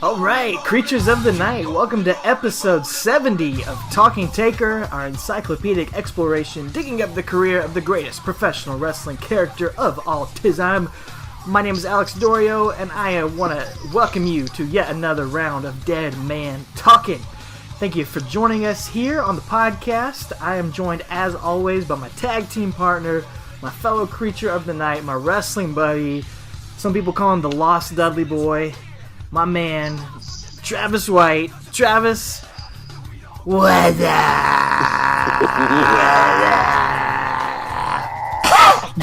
Alright, creatures of the night, welcome to episode 70 of Talking Taker, our encyclopedic exploration digging up the career of the greatest professional wrestling character of all time. My name is Alex Dorio, and I want to welcome you to yet another round of Dead Man Talking. Thank you for joining us here on the podcast. I am joined, as always, by my tag team partner, my fellow creature of the night, my wrestling buddy. Some people call him the Lost Dudley Boy. My man, Travis White. Travis, what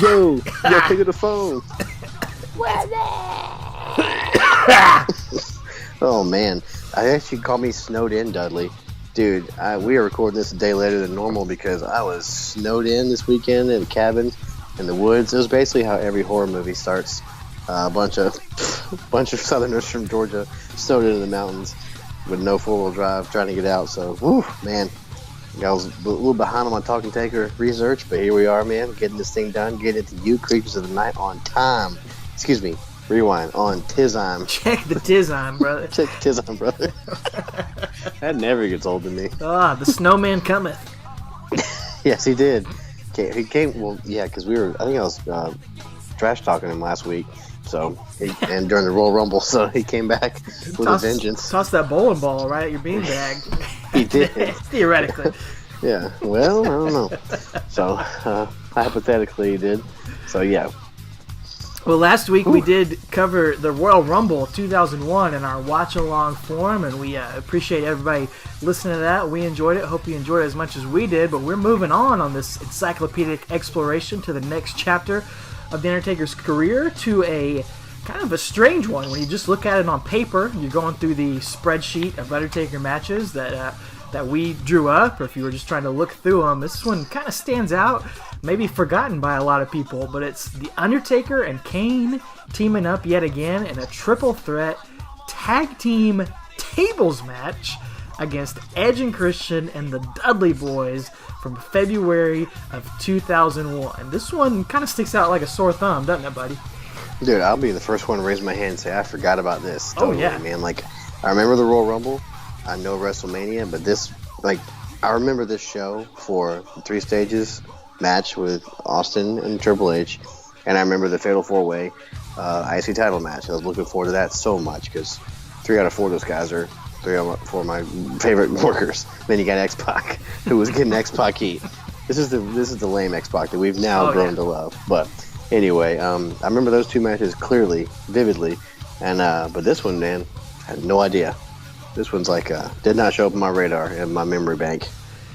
Yo, pick up the phone. Oh man, I actually call me snowed in, Dudley. Dude, we are recording this a day later than normal because I was snowed in this weekend in a cabin in the woods. It was basically how every horror movie starts. A bunch of Southerners from Georgia snowed into the mountains with no four-wheel drive trying to get out. So, whew, man, I was a little behind on my Talking Taker research, but here we are, man, getting this thing done, getting it to you, creatures of the night, on time. Excuse me, rewind, on Tizime. Check the Tizime, brother. Check the Tizime, brother. That never gets old to me. Ah, the snowman cometh. Yes, he did. He came, well, yeah, because I think I was trash talking him last week. So, and during the Royal Rumble, so he came back with a vengeance. Tossed that bowling ball right at your beanbag. He did. Theoretically. Yeah, well, I don't know. So, hypothetically he did. So, yeah. Well, last week we did cover the Royal Rumble 2001 in our watch-along forum, and we appreciate everybody listening to that. We enjoyed it. Hope you enjoyed it as much as we did, but we're moving on this encyclopedic exploration to the next chapter of The Undertaker's career, to a kind of a strange one. When you just look at it on paper, you're going through the spreadsheet of Undertaker matches that we drew up, or if you were just trying to look through them, this one kind of stands out, maybe forgotten by a lot of people, but it's The Undertaker and Kane teaming up yet again in a triple threat tag team tables match against Edge and Christian and the Dudley Boyz from February of 2001. This one kind of sticks out like a sore thumb, doesn't it, buddy? Dude, I'll be the first one to raise my hand and say I forgot about this. Totally, yeah. Man. Like, I remember the Royal Rumble. I know WrestleMania, but this, like, I remember this show for the 3 stages match with Austin and Triple H, and I remember the Fatal 4-Way IC title match. I was looking forward to that so much because 3 out of 4 of those guys are 3 out of 4 of my favorite workers. Then you got X-Pac, who was getting X-Pac heat. This is the lame X-Pac that we've now grown to love. But anyway, I remember those 2 matches clearly, vividly, and but this one, man, I had no idea. This one's like did not show up on my radar in my memory bank.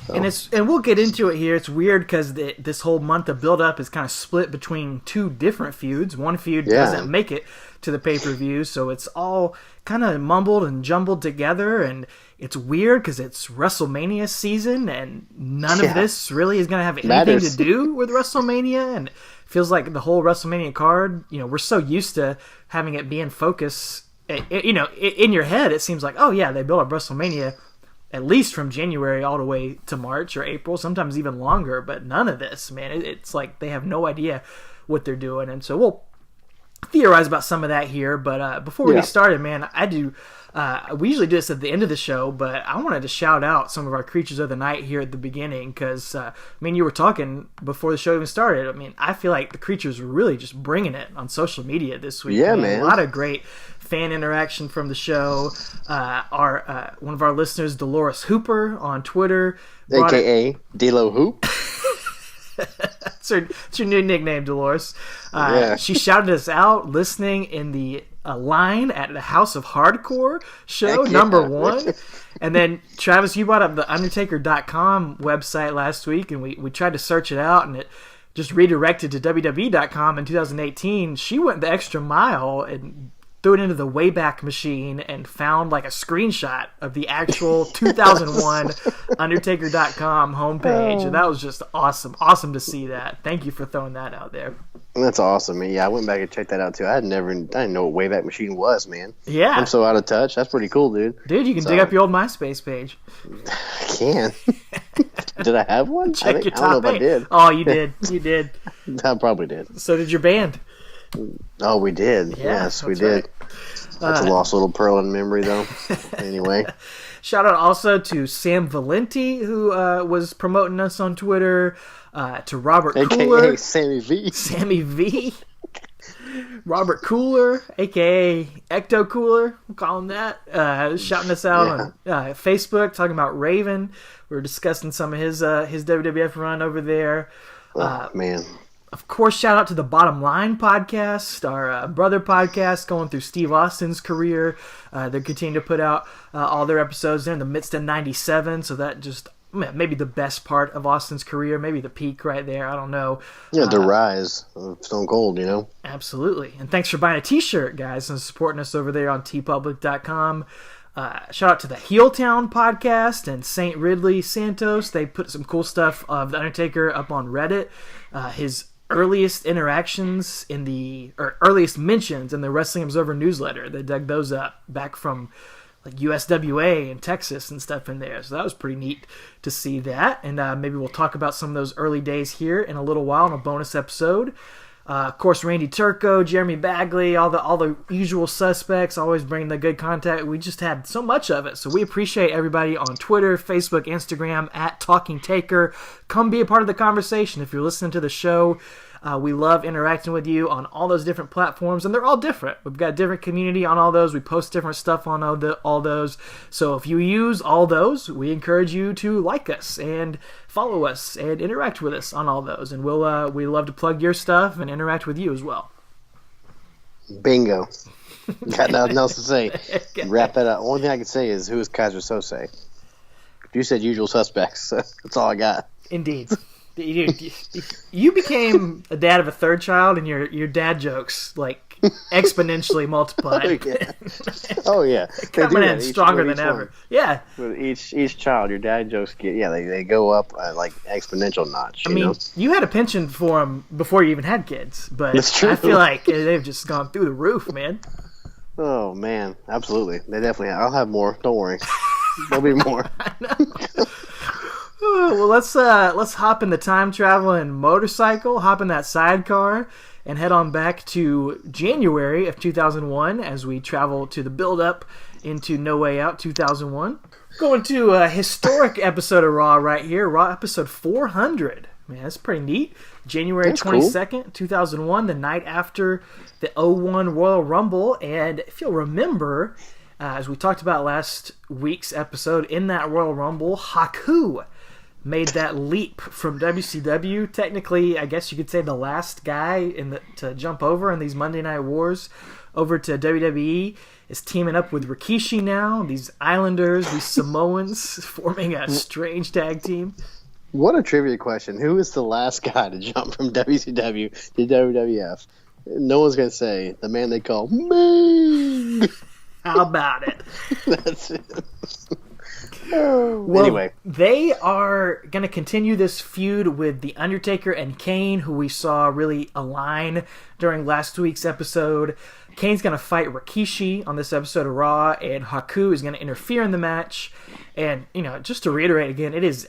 So. And we'll get into it here. It's weird because this whole month of build-up is kind of split between 2 different feuds. One feud doesn't make it to the pay-per-view, so it's all kind of mumbled and jumbled together, and it's weird because it's WrestleMania season, and none of this really is going to have anything to do with WrestleMania, and it feels like the whole WrestleMania card, we're so used to having it be in focus. In your head, it seems like, oh yeah, they built up WrestleMania at least from January all the way to March or April, sometimes even longer, but none of this, man. It's like they have no idea what they're doing, and so we'll theorize about some of that here, but before we get started, man, we usually do this at the end of the show, but I wanted to shout out some of our creatures of the night here at the beginning, because, you were talking before the show even started. I feel like the creatures were really just bringing it on social media this week. Yeah, man. A lot of great fan interaction from the show. One of our listeners, Dolores Hooper on Twitter, AKA D-Lo Hoop. It's your new nickname, Dolores. She shouted us out listening in the line at the House of Hardcore show, number 1. And then, Travis, you brought up the Undertaker.com website last week, and we tried to search it out, and it just redirected to WWE.com in 2018. She went the extra mile and threw it into the Wayback Machine and found like a screenshot of the actual 2001 Undertaker.com homepage. And that was just awesome. Awesome to see that. Thank you for throwing that out there. That's awesome. Yeah, I went back and checked that out too. I didn't know what Wayback Machine was, man. Yeah. I'm so out of touch. That's pretty cool, dude. Dude, you can dig up your old MySpace page. I can. Did I have one? Check your top I don't know if I did. Oh, you did. You did. I probably did. So did your band. Oh, we did. Yeah, yes, we did. Right. That's a lost little pearl in memory, though. Anyway. Shout out also to Sam Valenti, who was promoting us on Twitter, to Robert Cooler. A.K.A. Sammy V. Sammy V. Robert Cooler, a.k.a. Ecto Cooler, we'll call him that, shouting us out on Facebook, talking about Raven. We were discussing some of his WWF run over there. Man. Of course, shout out to the Bottom Line podcast, our brother podcast, going through Steve Austin's career. They continue to put out all their episodes. They're in the midst of 97, so that just maybe the best part of Austin's career, maybe the peak right there. I don't know. Yeah, the rise of Stone Cold, Absolutely. And thanks for buying a t-shirt, guys, and supporting us over there on TeePublic.com. Shout out to the Heel Town podcast and St. Ridley Santos. They put some cool stuff of The Undertaker up on Reddit. His earliest interactions earliest mentions in the Wrestling Observer newsletter. They dug those up back from like USWA and Texas and stuff in there. So that was pretty neat to see that. And maybe we'll talk about some of those early days here in a little while in a bonus episode. Of course, Randy Turco, Jeremy Bagley, all the usual suspects, always bring the good content. We just had so much of it. So we appreciate everybody on Twitter, Facebook, Instagram, @TalkingTaker. Come be a part of the conversation if you're listening to the show. We love interacting with you on all those different platforms, and they're all different. We've got a different community on all those. We post different stuff on all those. So if you use all those, we encourage you to like us and follow us and interact with us on all those. And we love to plug your stuff and interact with you as well. Bingo. Got nothing else to say. Wrap that up. Only thing I can say is, who is Kaiser Sose? You said usual suspects. That's all I got. Indeed. You became a dad of a third child, and your dad jokes like exponentially multiplied. Oh yeah, Coming in stronger than ever. One. Yeah. With each child, your dad jokes they go up like exponential notch. I mean, you had a penchant for them before you even had kids, but I feel like they've just gone through the roof, man. Oh man, absolutely. They definitely have. I'll have more. Don't worry. There'll be more. I know. Well, let's hop in the time traveling motorcycle, hop in that sidecar, and head on back to January of 2001 as we travel to the build-up into No Way Out 2001. Going to a historic episode of Raw right here, Raw episode 400. Man, that's pretty neat. January 22nd, cool. 2001, the night after the 01 Royal Rumble. And if you'll remember, as we talked about last week's episode, in that Royal Rumble, Haku made that leap from WCW. Technically, I guess you could say the last guy to jump over in these Monday Night Wars over to WWE. Is teaming up with Rikishi now. These Islanders, these Samoans, forming a strange tag team. What a trivia question. Who is the last guy to jump from WCW to WWF? No one's going to say the man they call Ming. How about it? That's it. Well, anyway, they are going to continue this feud with The Undertaker and Kane, who we saw really align during last week's episode. Kane's going to fight Rikishi on this episode of Raw, and Haku is going to interfere in the match. And, just to reiterate again, it is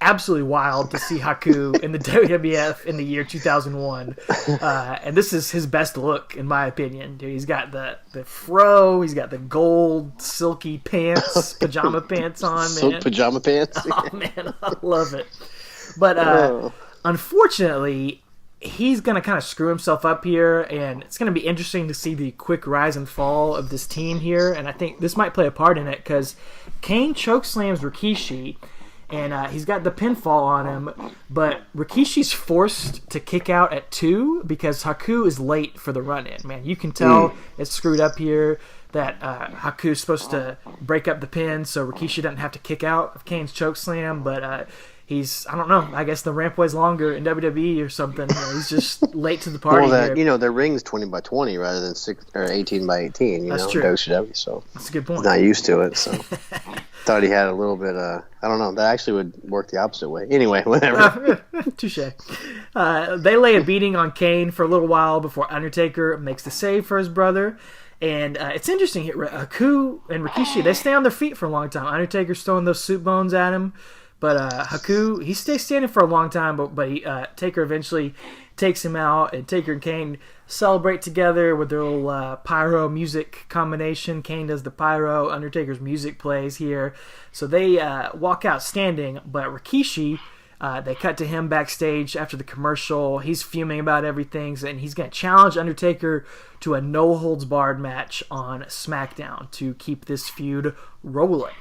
absolutely wild to see Haku in the WWF in the year 2001. And this is his best look, in my opinion. Dude, he's got the fro, he's got the gold silky pants, pajama pants on, man. Silk pajama pants? Oh, man, I love it. But unfortunately, he's going to kind of screw himself up here, and it's going to be interesting to see the quick rise and fall of this team here. And I think this might play a part in it, because Kane chokeslams Rikishi, and he's got the pinfall on him, but Rikishi's forced to kick out at 2 because Haku is late for the run-in. Man, you can tell it's screwed up here that Haku's supposed to break up the pin so Rikishi doesn't have to kick out of Kane's chokeslam, but he's, I don't know, I guess the ramp way's longer in WWE or something. He's just late to the party. Well, their ring's 20 by 20 rather than 18 by 18, That's true. WCW, so that's a good point. He's not used to it, so thought he had a little bit, I don't know, that actually would work the opposite way. Anyway, whatever. Touche. They lay a beating on Kane for a little while before Undertaker makes the save for his brother. And it's interesting, Haku and Rikishi, they stay on their feet for a long time. Undertaker's throwing those soup bones at him. But Haku, he stays standing for a long time, but Taker eventually takes him out, and Taker and Kane celebrate together with their little pyro music combination. Kane does the pyro, Undertaker's music plays here. So they walk out standing, but Rikishi, they cut to him backstage after the commercial. He's fuming about everything, and he's going to challenge Undertaker to a no-holds-barred match on SmackDown to keep this feud rolling.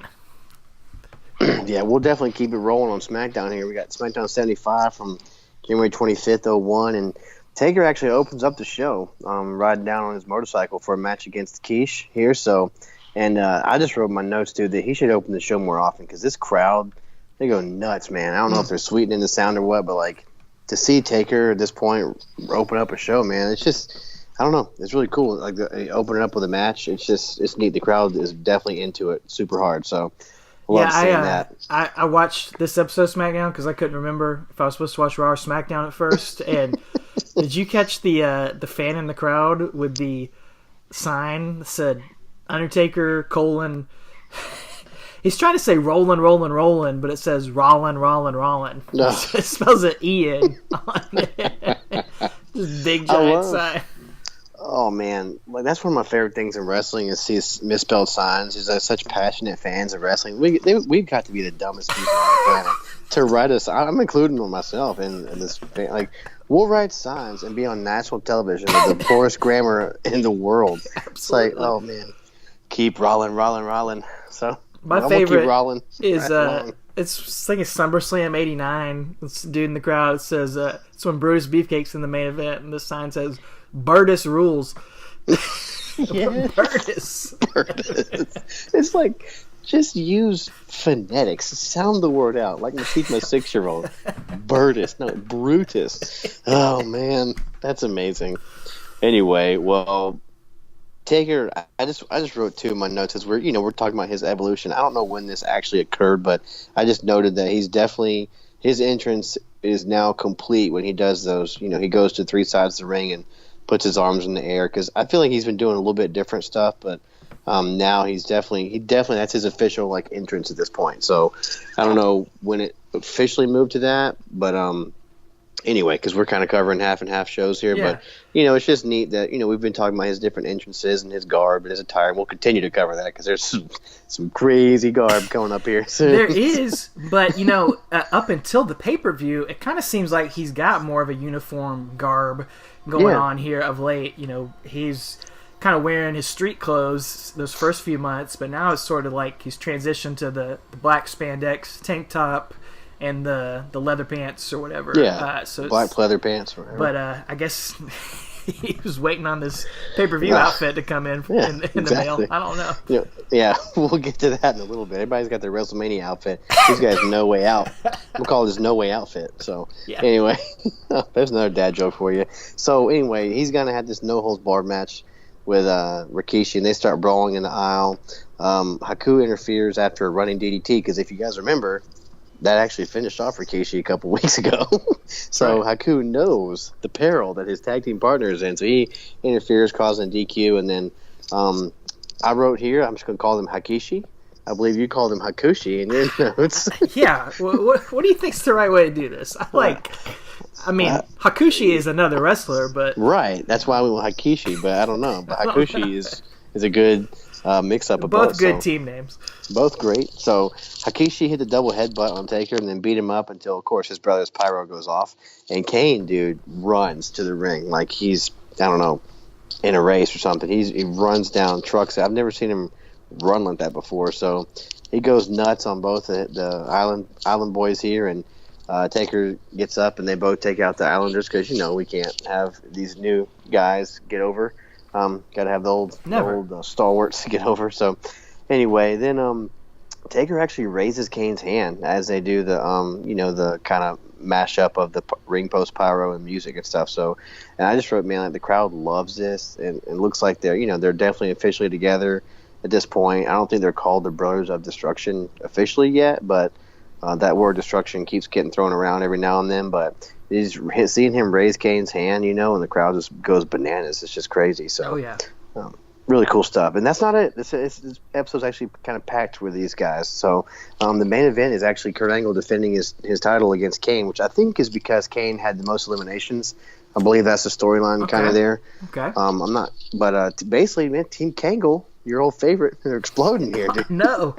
Yeah, we'll definitely keep it rolling on SmackDown here. We got SmackDown 75 from January 25th, 01, and Taker actually opens up the show, riding down on his motorcycle for a match against Keish here. So, and I just wrote in my notes, dude, that he should open the show more often because this crowd, they go nuts, man. I don't know if they're sweetening the sound or what, but like to see Taker at this point open up a show, man, it's just, I don't know, it's really cool. Like opening up with a match, it's neat. The crowd is definitely into it super hard. So. I watched this episode of SmackDown because I couldn't remember if I was supposed to watch Raw or SmackDown at first. And did you catch the fan in the crowd with the sign that said Undertaker : he's trying to say rolling, but it says Rollin'. No. It spells an E-N on it. Just big giant sign. Oh man, like that's one of my favorite things in wrestling is see misspelled signs. There's such passionate fans of wrestling. We've got to be the dumbest people on the planet to write us. I'm including myself in this. Like we'll write signs and be on national television with the poorest grammar in the world. Absolutely. It's like, oh man, keep rolling. So my favorite is it's like a SummerSlam '89. This dude in the crowd says it's when Brutus Beefcake's in the main event, and the sign says Burtis rules. Yeah. Burtis. It's like just use phonetics. Sound the word out like I teach my 6-year-old. Burtis, no Brutus. Oh man, that's amazing. Anyway, well, Taker, I just wrote two in my notes as we're talking about his evolution. I don't know when this actually occurred, but I just noted that he's definitely his entrance is now complete when he does those. He goes to three sides of the ring and puts his arms in the air because I feel like he's been doing a little bit different stuff, but now he definitely that's his official like entrance at this point. So I don't know when it officially moved to that, but anyway, because we're kind of covering half and half shows here, yeah. But it's just neat that we've been talking about his different entrances and his garb and his attire, and we'll continue to cover that because there's some crazy garb coming up here soon. There is, but up until the pay-per-view, it kind of seems like he's got more of a uniform garb going on here of late. He's kind of wearing his street clothes those first few months, but now it's sort of like he's transitioned to the black spandex tank top and the leather pants or whatever. Yeah, so black leather pants or whatever. But I guess he was waiting on this pay-per-view outfit to come in the mail. I don't know. Yeah, we'll get to that in a little bit. Everybody's got their WrestleMania outfit. This guy's No Way Out. We'll call it his No Way outfit. So anyway, there's another dad joke for you. So anyway, he's going to have this no-holds-barred match with Rikishi, and they start brawling in the aisle. Haku interferes after a running DDT because if you guys remember, that actually finished off Rikishi a couple weeks ago. So right. Haku knows the peril that his tag team partner is in, so he interferes, causing DQ, and then I wrote here, I'm just going to call him Hakishi. I believe you called him Hakushi in your notes. Yeah. What do you think's the right way to do this? Hakushi is another wrestler, but... Right. That's why we went Hakishi, but I don't know. But Hakushi is a good mix-up of both. Both good team names. Both great. So Hakishi hit the double headbutt on Taker and then beat him up until, of course, his brother's pyro goes off. And Kane, dude, runs to the ring like he's, I don't know, in a race or something. He runs down trucks. I've never seen him run like that before. So he goes nuts on both the Island boys here. And Taker gets up and they both take out the Islanders because, we can't have these new guys get over. Got to have the old stalwarts to get over. So anyway, then Taker actually raises Kane's hand as they do the the kind of mashup of the ring post pyro and music and stuff. So, and I just wrote, man, like the crowd loves this, and it looks like they're definitely officially together at this point. I don't think they're called the Brothers of Destruction officially yet, but that word destruction keeps getting thrown around every now and then. But seeing him raise Kane's hand, and the crowd just goes bananas. It's just crazy. So, really cool stuff. And that's not it. This episode's actually kind of packed with these guys. So, the main event is actually Kurt Angle defending his title against Kane, which I think is because Kane had the most eliminations I believe that's the storyline kind of there. Okay. I'm not, but basically, man, Team Kangle, your old favorite, they're exploding here, dude. No.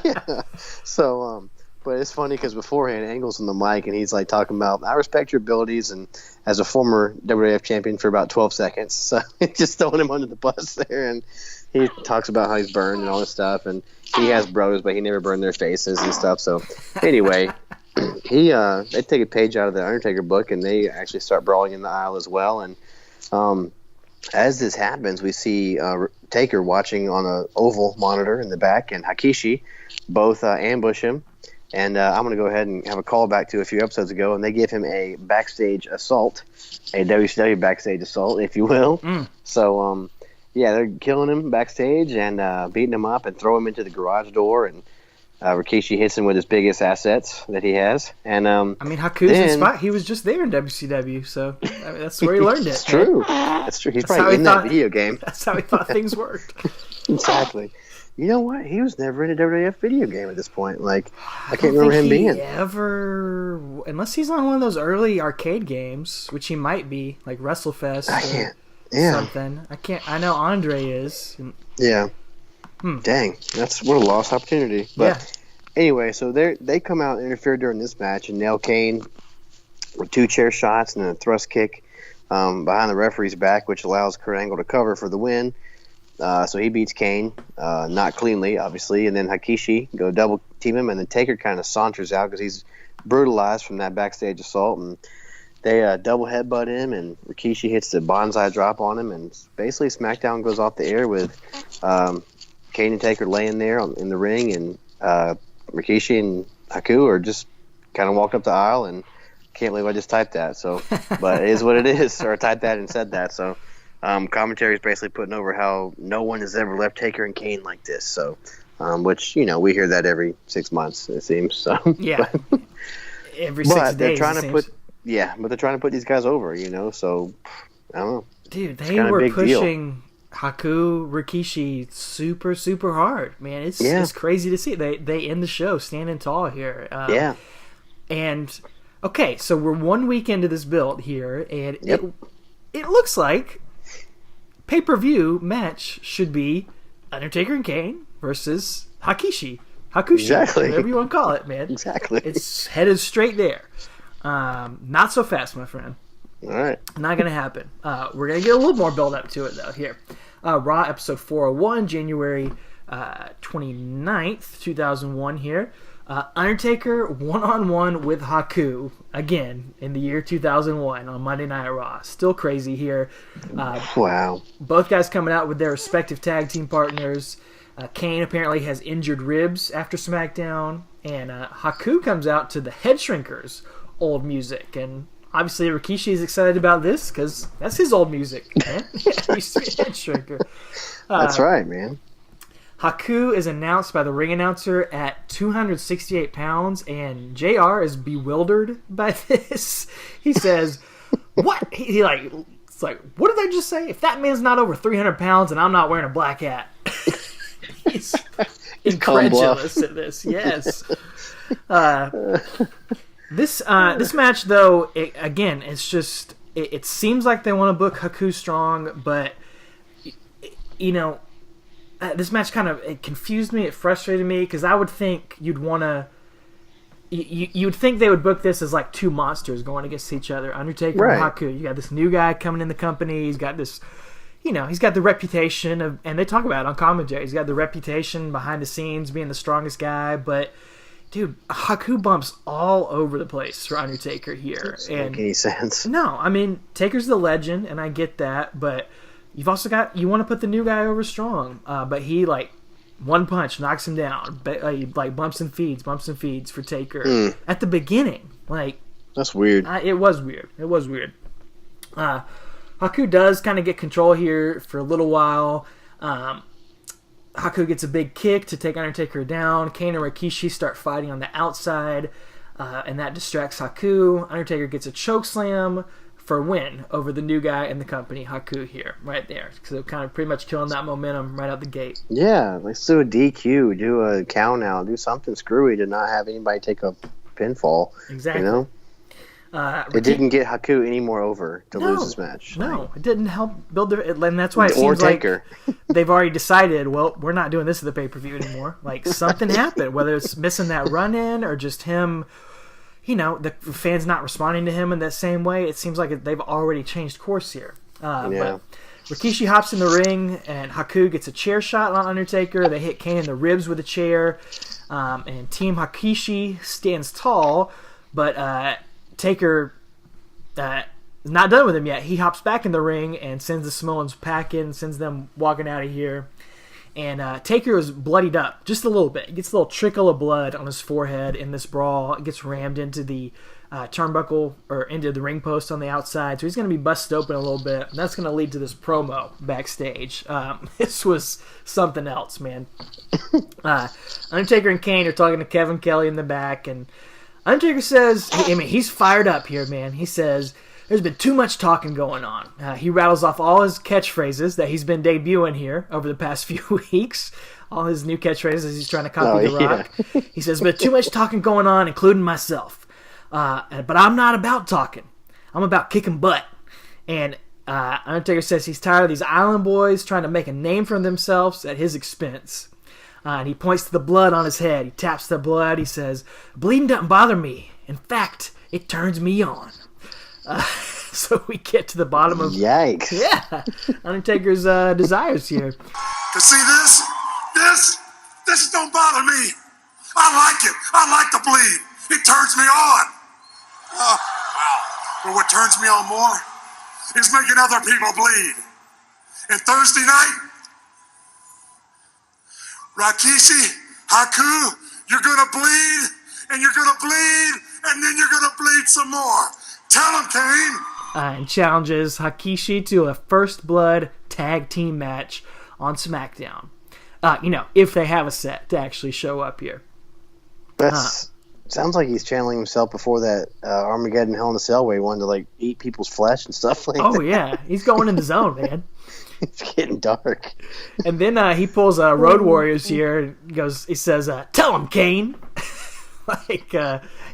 Yeah. So, but it's funny because beforehand, Angle's on the mic and he's like talking about, I respect your abilities, and as a former WWF champion for about 12 seconds, so just throwing him under the bus there, and he talks about how he's burned and all this stuff, and he has bros, but he never burned their faces and stuff. So, anyway. They take a page out of the Undertaker book and they actually start brawling in the aisle as well. And as this happens, we see Taker watching on an oval monitor in the back, and Hakishi both ambush him. And I'm going to go ahead and have a callback to a few episodes ago, and they give him a backstage assault, a WCW backstage assault, if you will. So, they're killing him backstage and beating him up and throw him into the garage door, and Rikishi hits him with his biggest assets that he has. And Haku's his spot. He was just there in WCW, so that's where he learned it. It's true. That's true. He's probably in that video game. That's how he thought things worked. Exactly. You know what? He was never in a WWF video game at this point. Like, I can't remember him being. Ever, unless he's on one of those early arcade games, which he might be, like WrestleFest or something. I can't. I know Andre is. Yeah. Dang, what a lost opportunity. But anyway, so they come out and interfere during this match and nail Kane with 2 chair shots and a thrust kick behind the referee's back, which allows Kurt Angle to cover for the win. So he beats Kane, not cleanly, obviously, and then Hakishi go double team him, and then Taker kind of saunters out because he's brutalized from that backstage assault, and they double headbutt him, and Rikishi hits the bonsai drop on him, and basically SmackDown goes off the air with Kane and Taker laying there in the ring, and Rikishi and Haku are just kind of walked up the aisle, and can't believe I just typed that. So, but it is what it is, or I typed that and said that. So, commentary is basically putting over how no one has ever left Taker and Kane like this. So, which we hear that every 6 months, it seems. So every 6 days. They're trying to but they're trying to put these guys over. So I don't know. Dude, they were pushing Haku, Rikishi super, super hard, man. It's crazy to see. They end the show standing tall here. And okay, so we're 1 week into this build here, and it looks like pay-per-view match should be Undertaker and Kane versus Hakushi, whatever you want to call it, man. Exactly. It's headed straight there. Not so fast, my friend. All right. Not going to happen. We're going to get a little more build up to it, though, here. Raw episode 401, January 29th, 2001 here. Undertaker one-on-one with Haku, again, in the year 2001 on Monday Night Raw. Still crazy here. Wow. Both guys coming out with their respective tag team partners. Kane apparently has injured ribs after SmackDown. And Haku comes out to the Head Shrinkers' old music, and obviously Rikishi is excited about this because that's his old music, man. He used to be a Head Shrinker. That's right, man. Haku is announced by the ring announcer at 268 pounds, and JR is bewildered by this. He says, what? It's like, what did I just say? If that man's not over 300 pounds and I'm not wearing a black hat. He's incredulous at this, yes. This match, though, it's just it seems like they want to book Haku strong, but this match it confused me. It frustrated me because I would think you'd want to. You'd think they would book this as like 2 monsters going against each other, Undertaker and Haku. You got this new guy coming in the company. He's got this. He's got the reputation of, and they talk about it on commentary. He's got the reputation behind the scenes being the strongest guy, but. Dude, Haku bumps all over the place for Undertaker here. Doesn't make any sense. No, I mean, Taker's the legend, and I get that, but you've also you want to put the new guy over strong, but he, one punch knocks him down. Bumps and feeds for Taker at the beginning. That's weird. It was weird. Haku does kind of get control here for a little while. Haku gets a big kick to take Undertaker down. Kane and Rikishi start fighting on the outside, and that distracts Haku. Undertaker gets a choke slam for a win over the new guy in the company, Haku here, right there. So kind of pretty much killing that momentum right out the gate. Yeah, let's do a DQ, do a count out, do something screwy to not have anybody take a pinfall. Exactly. It didn't get Haku any more over to lose this match. No, it didn't help build their... And that's why it seems Taker. Like they've already decided, well, we're not doing this at the pay-per-view anymore. Like, something happened, whether it's missing that run-in or just him... the fans not responding to him in that same way. It seems like they've already changed course here. But Rikishi hops in the ring, and Haku gets a chair shot on Undertaker. They hit Kane in the ribs with a chair. And Team Hakishi stands tall, but Taker is not done with him yet. He hops back in the ring and sends the Samoans packing, sends them walking out of here. And Taker is bloodied up just a little bit. He gets a little trickle of blood on his forehead in this brawl. It gets rammed into the turnbuckle or into the ring post on the outside. So he's going to be busted open a little bit. And that's going to lead to this promo backstage. This was something else, man. Undertaker and Kane are talking to Kevin Kelly in the back. And Undertaker says, he's fired up here, man. He says, there's been too much talking going on. He rattles off all his catchphrases that he's been debuting here over the past few weeks. All his new catchphrases he's trying to copy The Rock. He says, there's been too much talking going on, including myself. But I'm not about talking. I'm about kicking butt. And Undertaker says he's tired of these island boys trying to make a name for themselves at his expense. And he points to the blood on his head. He taps the blood. He says, bleeding doesn't bother me. In fact, it turns me on. So we get to the bottom of... Yikes. Yeah. Undertaker's desires here. To see this don't bother me. I like it. I like the bleed. It turns me on. Wow. But what turns me on more is making other people bleed. And Thursday night, Rikishi, Haku, you're going to bleed, and you're going to bleed, and then you're going to bleed some more. Tell him, Kane. And challenges Hakishi to a First Blood tag team match on SmackDown. If they have a set to actually show up here. Sounds like he's channeling himself before that Armageddon Hell in a Cell where he wanted to like eat people's flesh and stuff like that. Oh yeah, he's going in the zone, man. It's getting dark. And then he pulls Road Warriors here. And he says, "Tell him, Kane." Like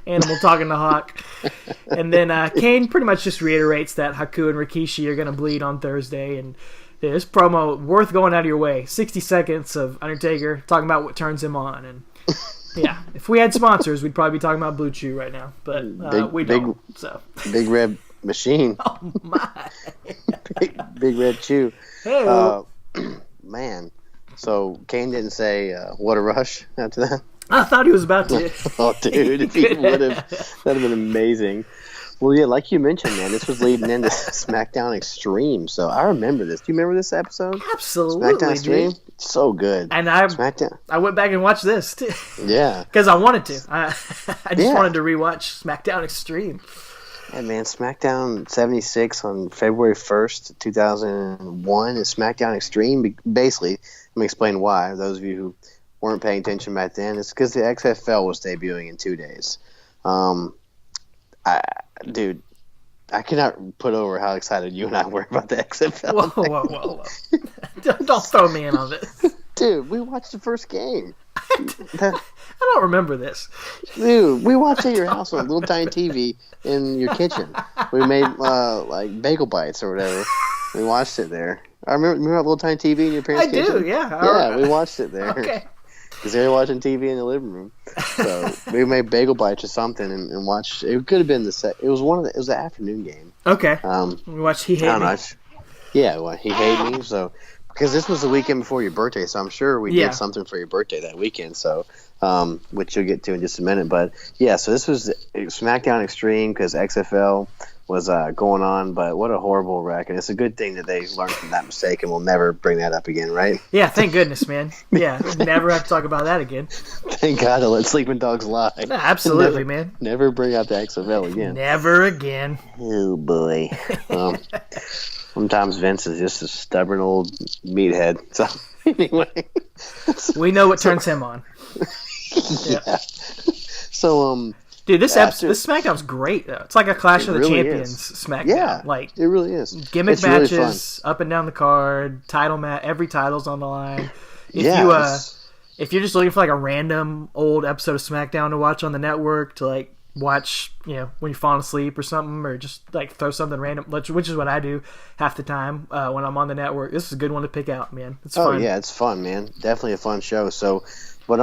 Animal talking to Hawk. And then Kane pretty much just reiterates that Haku and Rikishi are going to bleed on Thursday. And this promo, worth going out of your way. 60 seconds of Undertaker talking about what turns him on. And yeah, if we had sponsors, we'd probably be talking about Blue Chew right now. But we don't. So Big Red Machine. Oh, my. big Red Chew. Hey, man. So Kane didn't say, what a rush after that? I thought he was about to. Oh, dude, if he would have, that'd have been amazing. Well, yeah, like you mentioned, man, this was leading into SmackDown Extreme, so I remember this. Do you remember this episode? Absolutely, SmackDown Extreme? Dude. So good. And I went back and watched this, too. Yeah. Because I wanted to. I just wanted to rewatch SmackDown Extreme. Yeah, man, SmackDown 76 on February 1st, 2001 is SmackDown Extreme. Basically, let me explain why. Those of you who weren't paying attention back then, it's because the XFL was debuting in 2 days. Dude, I cannot put over how excited you and I were about the XFL. Whoa. Don't throw me in on this. Dude, we watched the first game. I don't remember this. Dude, we watched it at your house on a little tiny TV in your kitchen. We made like bagel bites or whatever. We watched it there. I remember that little tiny TV in your parents' kitchen? I do, yeah. Yeah, we watched it there. Okay. Because they were watching TV in the living room. So we made bagel bites or something and watched. It could have been it was the afternoon game. Okay. We watched He Hate Me. Yeah, well, He Hate Me. So because this was the weekend before your birthday, so I'm sure we did something for your birthday that weekend. So which you'll get to in just a minute. But yeah, so this was SmackDown Extreme because XFL was going on, but what a horrible wreck. And it's a good thing that they learned from that mistake and we'll never bring that up again, right? Yeah, thank goodness, man. Yeah, never have to talk about that again. Thank God to let sleeping dogs lie. No, absolutely, man. Never bring out the XFL again. Never again. Oh, boy. Sometimes Vince is just a stubborn old meathead. So, anyway. We know what turns him on. Yeah. So, dude, this SmackDown's great, though. It's like a Clash of the Champions SmackDown. Yeah, like, it really is. Gimmick matches, up and down the card, title match, every title's on the line. If you're just looking for like a random old episode of SmackDown to watch on the network to like watch, when you're falling asleep or something, or just like throw something random, which is what I do half the time when I'm on the network. This is a good one to pick out, man. It's fun. Oh yeah, it's fun, man. Definitely a fun show. So, but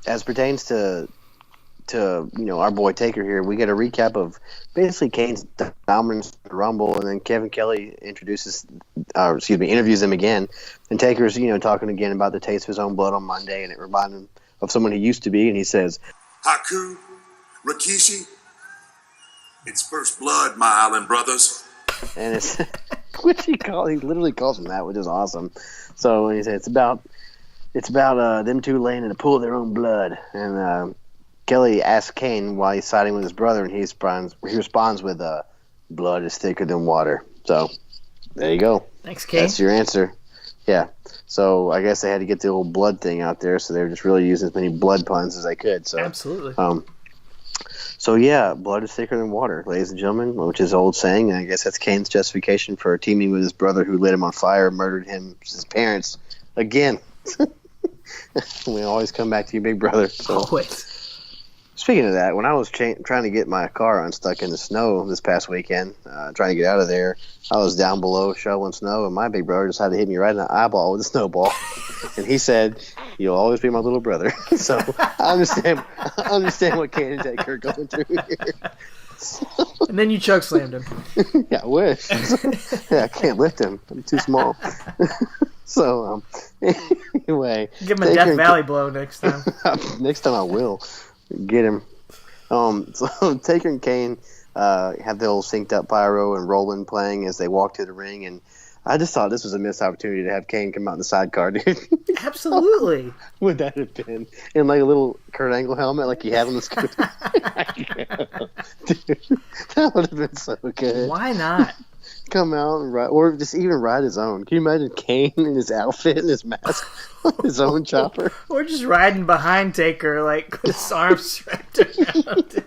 as pertains to our boy Taker here, we get a recap of basically Kane's dominance in the Rumble, and then Kevin Kelly interviews him again, and Taker's talking again about the taste of his own blood on Monday, and it reminded him of someone he used to be, and he says, Haku, Rikishi, it's first blood, my island brothers. And it's which he literally calls him that, which is awesome. So when he said it's about them two laying in a pool of their own blood, and Kelly asks Kane why he's siding with his brother, and he responds with blood is thicker than water. So there you go. Thanks, Kane. That's your answer. Yeah. So I guess they had to get the old blood thing out there, so they were just really using as many blood puns as they could. So absolutely. So yeah, blood is thicker than water, ladies and gentlemen, which is an old saying. And I guess that's Kane's justification for teaming with his brother who lit him on fire, murdered his parents again. We always come back to your big brother. So. Always. Speaking of that, when I was trying to get my car unstuck in the snow this past weekend, trying to get out of there, I was down below shoveling snow, and my big brother decided to hit me right in the eyeball with a snowball. And he said, "You'll always be my little brother." So I understand what Kane and Taker are going through here. And then you choke slammed him. Yeah, I wish. Yeah, I can't lift him. I'm too small. So anyway, give him a Death Valley blow next time. Next time I will. Get him. So Taker and Kane have the old synced up pyro and Roland playing as they walk to the ring, and I just thought this was a missed opportunity to have Kane come out in the sidecar, dude. Absolutely. Would that have been in like a little Kurt Angle helmet like you have on the scooter? Dude, that would have been so good. Why not? Come out and ride, or just even ride his own. Can you imagine Kane in his outfit and his mask on his own chopper? Or just riding behind Taker, like with his arms wrapped around him.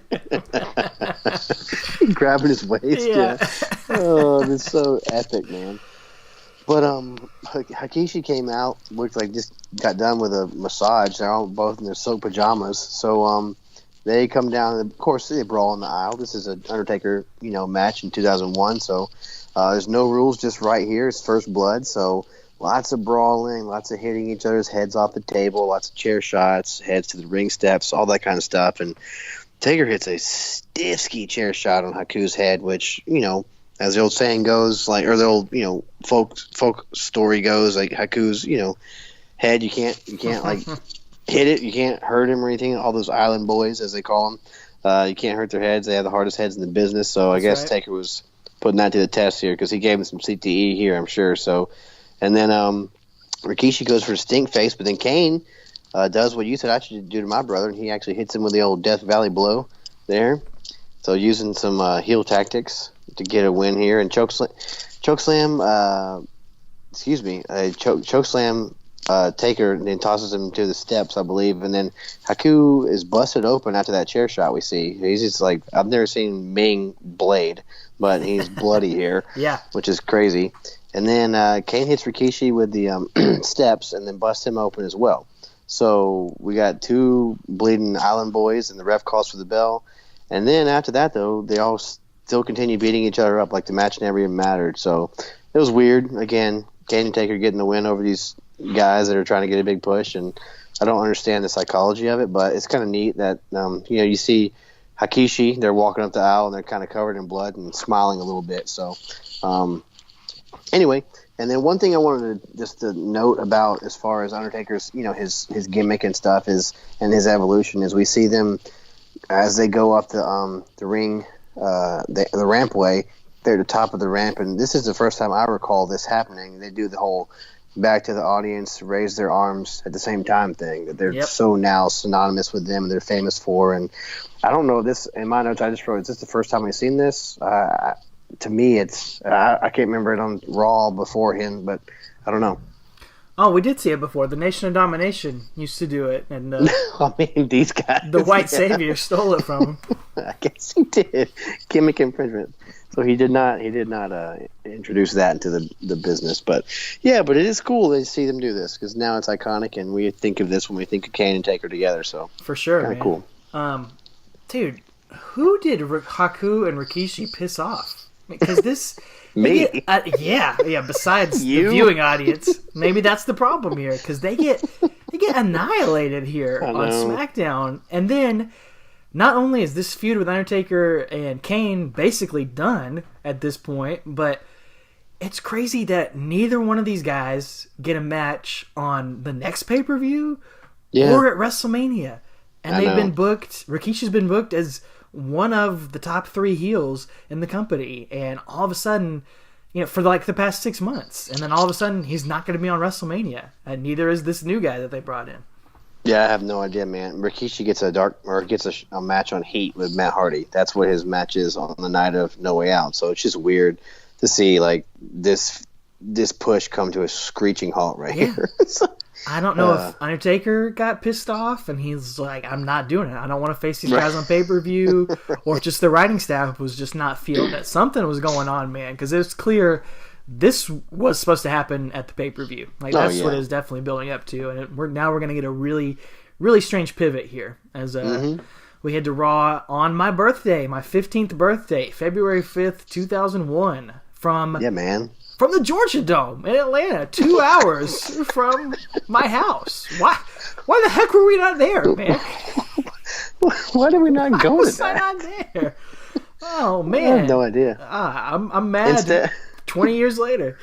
Grabbing his waist. Yeah. Oh, that's so epic, man. But Hakishi came out, looked like just got done with a massage. They're all both in their silk pajamas. So they come down, and of course they brawl in the aisle. This is an Undertaker, match in 2001. So there's no rules, just right here. It's first blood. So lots of brawling, lots of hitting each other's heads off the table, lots of chair shots, heads to the ring steps, all that kind of stuff. And Taker hits a stiff ski chair shot on Haku's head, which, as the old saying goes, like, or the old, folk story goes, like Haku's, head, you can't like hit it, you can't hurt him or anything. All those island boys, as they call them, you can't hurt their heads. They have the hardest heads in the business. So I guess right. Taker was putting that to the test here because he gave him some CTE here, I'm sure. So, and then Rikishi goes for a stink face, but then Kane does what you said I should do to my brother, and he actually hits him with the old Death Valley blow there. So using some heel tactics to get a win here, and chokeslam Taker, and then tosses him to the steps, I believe, and then Haku is busted open after that chair shot we see. He's just like, I've never seen Ming blade, but he's bloody here, yeah, which is crazy. And then Kane hits Rikishi with the steps and then busts him open as well. So we got two bleeding island boys, and the ref calls for the bell. And then after that, though, they all still continue beating each other up like the match never even mattered. So it was weird. Again, Kane and Taker getting the win over these guys that are trying to get a big push, and I don't understand the psychology of it, but it's kind of neat that you see Hakishi, they're walking up the aisle and they're kind of covered in blood and smiling a little bit. So anyway, and then one thing I wanted to note about as far as Undertaker's his gimmick and stuff is, and his evolution, is we see them as they go up the ring, the rampway. They're at the top of the ramp, and this is the first time I recall this happening. They do the whole back to the audience, raise their arms at the same time thing that they're so now synonymous with them and they're famous for. And I don't know, this in my notes I just wrote, is this the first time we've seen this? To me, it's I can't remember it on Raw beforehand, but I don't know. Oh, we did see it before. The Nation of Domination used to do it, and I mean, these guys. The White Savior stole it from him. I guess he did. Gimmick infringement. So he did not introduce that into the business. But yeah, but it is cool to see them do this because now it's iconic, and we think of this when we think of Kane and Taker together. So for sure, kind of cool. Dude, who did Haku and Rikishi piss off? Because this... Me? Yeah. Besides You? the viewing audience, maybe that's the problem here. Because they get annihilated here on SmackDown. And then, not only is this feud with Undertaker and Kane basically done at this point, but it's crazy that neither one of these guys get a match on the next pay-per-view or at WrestleMania. And they've been booked. Rikishi's been booked as one of the top 3 heels in the company, and all of a sudden, for like the past 6 months, and then all of a sudden he's not going to be on WrestleMania, and neither is this new guy that they brought in. Yeah, I have no idea, man. Rikishi gets a match on Heat with Matt Hardy. That's what his match is on the night of No Way Out. So it's just weird to see like this push come to a screeching halt right here. I don't know if Undertaker got pissed off and he's like, I'm not doing it. I don't want to face these guys on pay-per-view. Or just the writing staff was just not feeling it. Something was going on, man, because it's clear this was supposed to happen at the pay-per-view. Like that's what it's definitely building up to. And we're going to get a really, really strange pivot here as we head to Raw on my birthday, my 15th birthday, February 5th, 2001. From the Georgia Dome in Atlanta, 2 hours from my house. Why the heck were we not there, man? Why did we not go to that? Why not there? Oh, man. I have no idea. I'm mad 20 years later.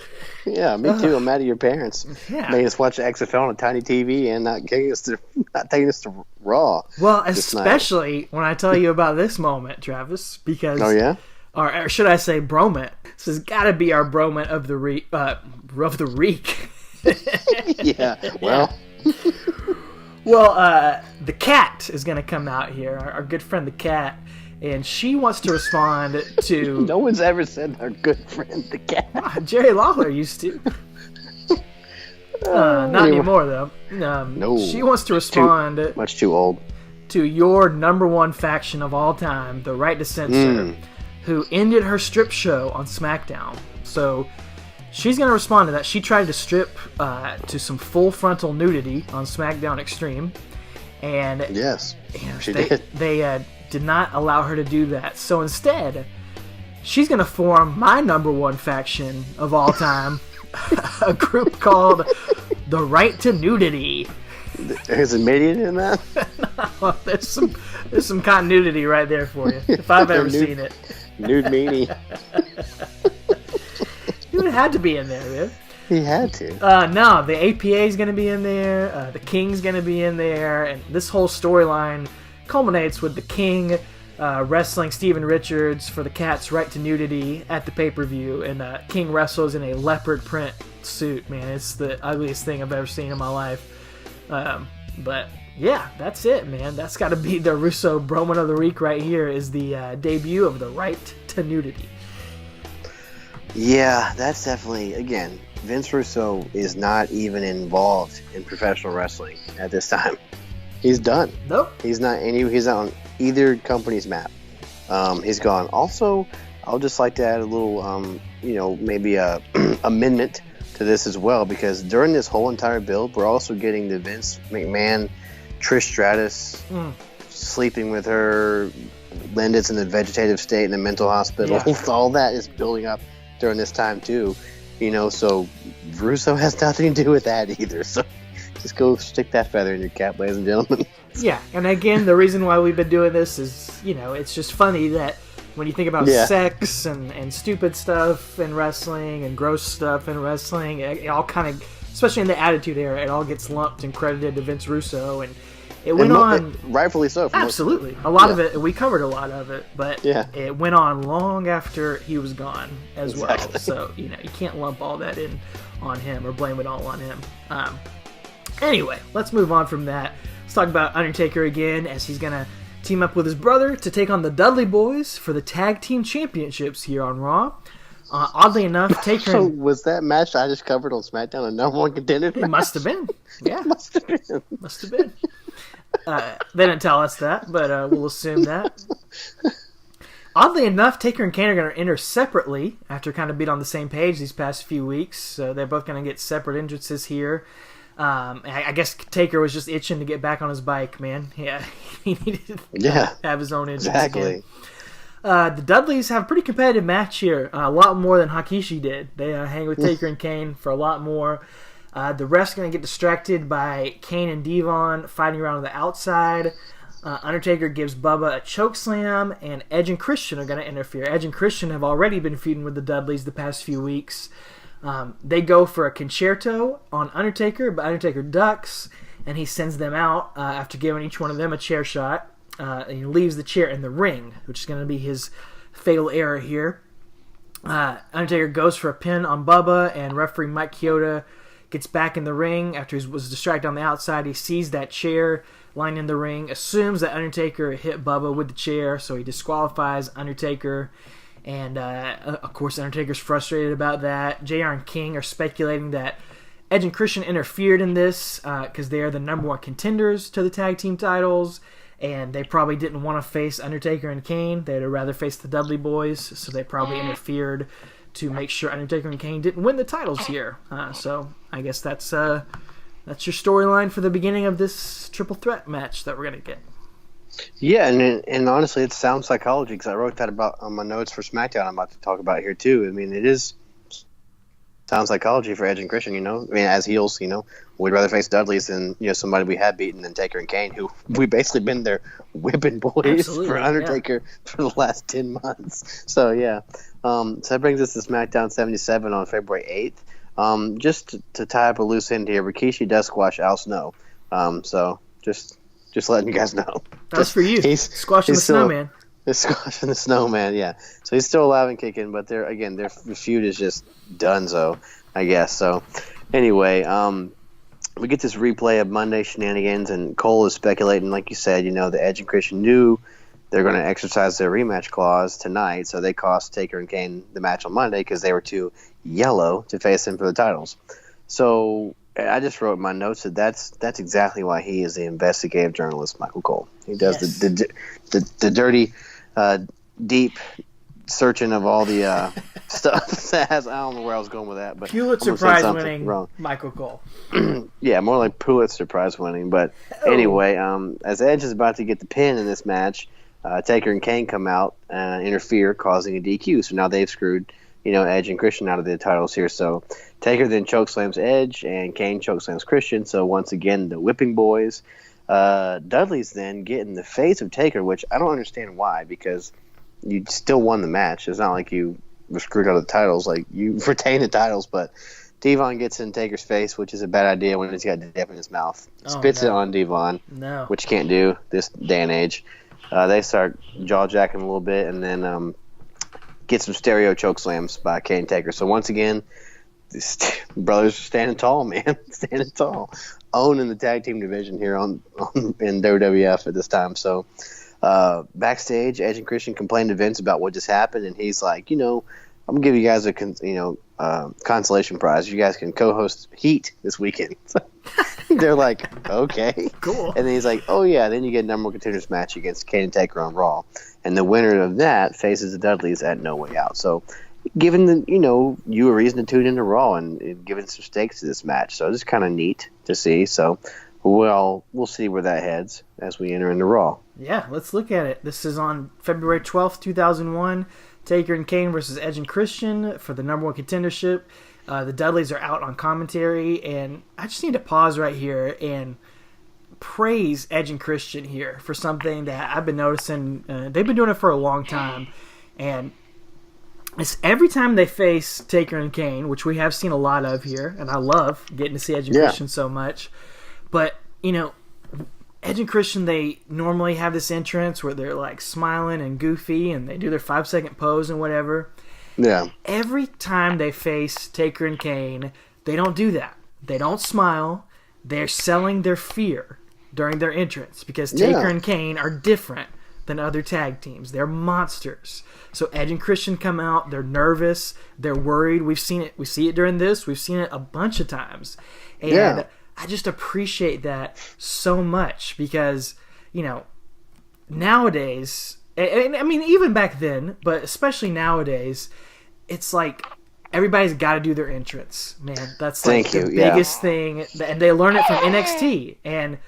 Yeah, me too. I'm mad at your parents. Yeah. Making us watch XFL on a tiny TV and not taking us to Raw. Well, especially when I tell you about this moment, Travis, because... Oh, yeah? Or should I say broment? This has got to be our broment of the reek. Yeah, well. Well, the cat is going to come out here, our good friend the cat, and she wants to respond to... No one's ever said our good friend the cat. Jerry Lawler used to. Not anymore, though. No. She wants to respond... Much too old. To your number one faction of all time, the Right to Censor, who ended her strip show on SmackDown. So she's going to respond to that. She tried to strip to some full frontal nudity on SmackDown Extreme. And yes, she did. They did not allow her to do that. So instead, she's going to form my number one faction of all time, a group called the Right to Nudity. Is it Midian in that? No, there's some continuity right there for you, if I've ever seen it. Nude meanie. He would have had to be in there, man. He had to. No, the APA is going to be in there. The King's going to be in there. And this whole storyline culminates with the King wrestling Steven Richards for the Cat's Right to Nudity at the pay-per-view. And King wrestles in a leopard print suit, man. It's the ugliest thing I've ever seen in my life. But... yeah, that's it, man. That's got to be the Russo Broman of the Week right here, is the debut of the Right to Nudity. Yeah, that's definitely, again, Vince Russo is not even involved in professional wrestling at this time. He's done. Nope. He's not on either company's map. He's gone. Also, I'll just like to add a little, maybe a amendment to this as well, because during this whole entire build, we're also getting the Vince McMahon Trish Stratus sleeping with her, Linda's in a vegetative state in a mental hospital. Yeah. All that is building up during this time too, so Russo has nothing to do with that either. So just go stick that feather in your cap, ladies and gentlemen. Yeah, and again, the reason why we've been doing this is, it's just funny that when you think about sex and stupid stuff in wrestling and gross stuff in wrestling, it all kind of, especially in the Attitude Era, it all gets lumped and credited to Vince Russo, and it went on... Rightfully so. Absolutely. A lot of it, we covered a lot of it, but it went on long after he was gone as well. So, you can't lump all that in on him or blame it all on him. Anyway, let's move on from that. Let's talk about Undertaker again, as he's going to team up with his brother to take on the Dudley Boyz for the Tag Team Championships here on Raw. Oddly enough, Taker... So was that match I just covered on SmackDown a number one contender match? It must have been. Yeah. Must have been. Must have been. They didn't tell us that, but we'll assume that. Oddly enough, Taker and Kane are going to enter separately after kind of being on the same page these past few weeks. So they're both going to get separate entrances here. I guess Taker was just itching to get back on his bike, man. Yeah, he needed to have his own entrance again. The Dudleys have a pretty competitive match here, a lot more than Hakishi did. They hang with Taker and Kane for a lot more. The ref's going to get distracted by Kane and Devon fighting around on the outside. Undertaker gives Bubba a chokeslam, and Edge and Christian are going to interfere. Edge and Christian have already been feuding with the Dudleys the past few weeks. They go for a concerto on Undertaker, but Undertaker ducks, and he sends them out after giving each one of them a chair shot. And he leaves the chair in the ring, which is going to be his fatal error here. Undertaker goes for a pin on Bubba, and referee Mike Chioda gets back in the ring after he was distracted on the outside. He sees that chair lying in the ring, assumes that Undertaker hit Bubba with the chair, so he disqualifies Undertaker. And, of course, Undertaker's frustrated about that. JR and King are speculating that Edge and Christian interfered in this because they are the number one contenders to the tag team titles, and they probably didn't want to face Undertaker and Kane. They'd rather face the Dudley Boyz, so they probably interfered to make sure Undertaker and Kane didn't win the titles here. So I guess that's your storyline for the beginning of this triple threat match that we're going to get. Yeah, and honestly, it's sound psychology, because I wrote that about on my notes for SmackDown I'm about to talk about here, too. I mean, it is sound psychology for Edge and Christian, I mean, as heels, we'd rather face Dudleys than, somebody we had beaten than Taker and Kane, who we basically been their whipping boys for Undertaker for the last 10 months. So, yeah. So that brings us to SmackDown 77 on February 8th. Just to tie up a loose end here, Rikishi does squash Al Snow. So, just letting you guys know. That's for you. He's squashing the snowman. He's squashing the snowman, yeah. So he's still alive and kicking, but their feud is just donezo, I guess. So anyway, we get this replay of Monday shenanigans, and Cole is speculating, like you said, the Edge and Christian knew they're going to exercise their rematch clause tonight, so they cost Taker and Kane the match on Monday because they were too yellow to face him for the titles. So I just wrote in my notes that that's exactly why he is the investigative journalist, Michael Cole. He does the dirty, deep searching of all the stuff that has. I don't know where I was going with that, but Pulitzer Prize winning Michael Cole. Yeah, more like Pulitzer Prize winning. But anyway, as Edge is about to get the pin in this match, Taker and Kane come out and interfere, causing a DQ. So now they've screwed Edge and Christian out of the titles here. So Taker then chokeslams Edge, and Kane chokeslams Christian. So once again, the whipping boys. Dudley's then get in the face of Taker, which I don't understand why, because you still won the match. It's not like you were screwed out of the titles. Like, you retained the titles, but Devon gets in Taker's face, which is a bad idea when he's got dip in his mouth. Spits it on Devon, which you can't do this day and age. They start jaw-jacking a little bit, and then get some stereo choke slams by Kane Taker. So once again, these brothers are standing tall, man. Standing tall. Owning the tag team division here in WWF at this time. So backstage, Edge and Christian complained to Vince about what just happened, and he's like, I'm going to give you guys a consolation prize. You guys can co-host Heat this weekend. They're like, okay. Cool. And then he's like, oh, yeah, then you get a number one contenders match against Kane and Taker on Raw. And the winner of that faces the Dudleys at No Way Out. So giving you a reason to tune into Raw and giving some stakes to this match. So it's kind of neat to see. So we'll see where that heads as we enter into Raw. Yeah, let's look at it. This is on February 12th, 2001. Taker and Kane versus Edge and Christian for the number one contendership. The Dudleys are out on commentary, and I just need to pause right here and praise Edge and Christian here for something that I've been noticing. They've been doing it for a long time, and it's every time they face Taker and Kane, which we have seen a lot of here, and I love getting to see Edge and Christian so much. But, Edge and Christian, they normally have this entrance where they're like smiling and goofy, and they do their 5-second pose and whatever. Yeah. Every time they face Taker and Kane, they don't do that. They don't smile. They're selling their fear during their entrance because Taker and Kane are different than other tag teams. They're monsters. So Edge and Christian come out. They're nervous. They're worried. We've seen it. We see it during this. We've seen it a bunch of times. And I just appreciate that so much because, nowadays, and I mean, even back then, but especially nowadays, it's like everybody's got to do their entrance, man. That's like the biggest thing, and they learn it from NXT. And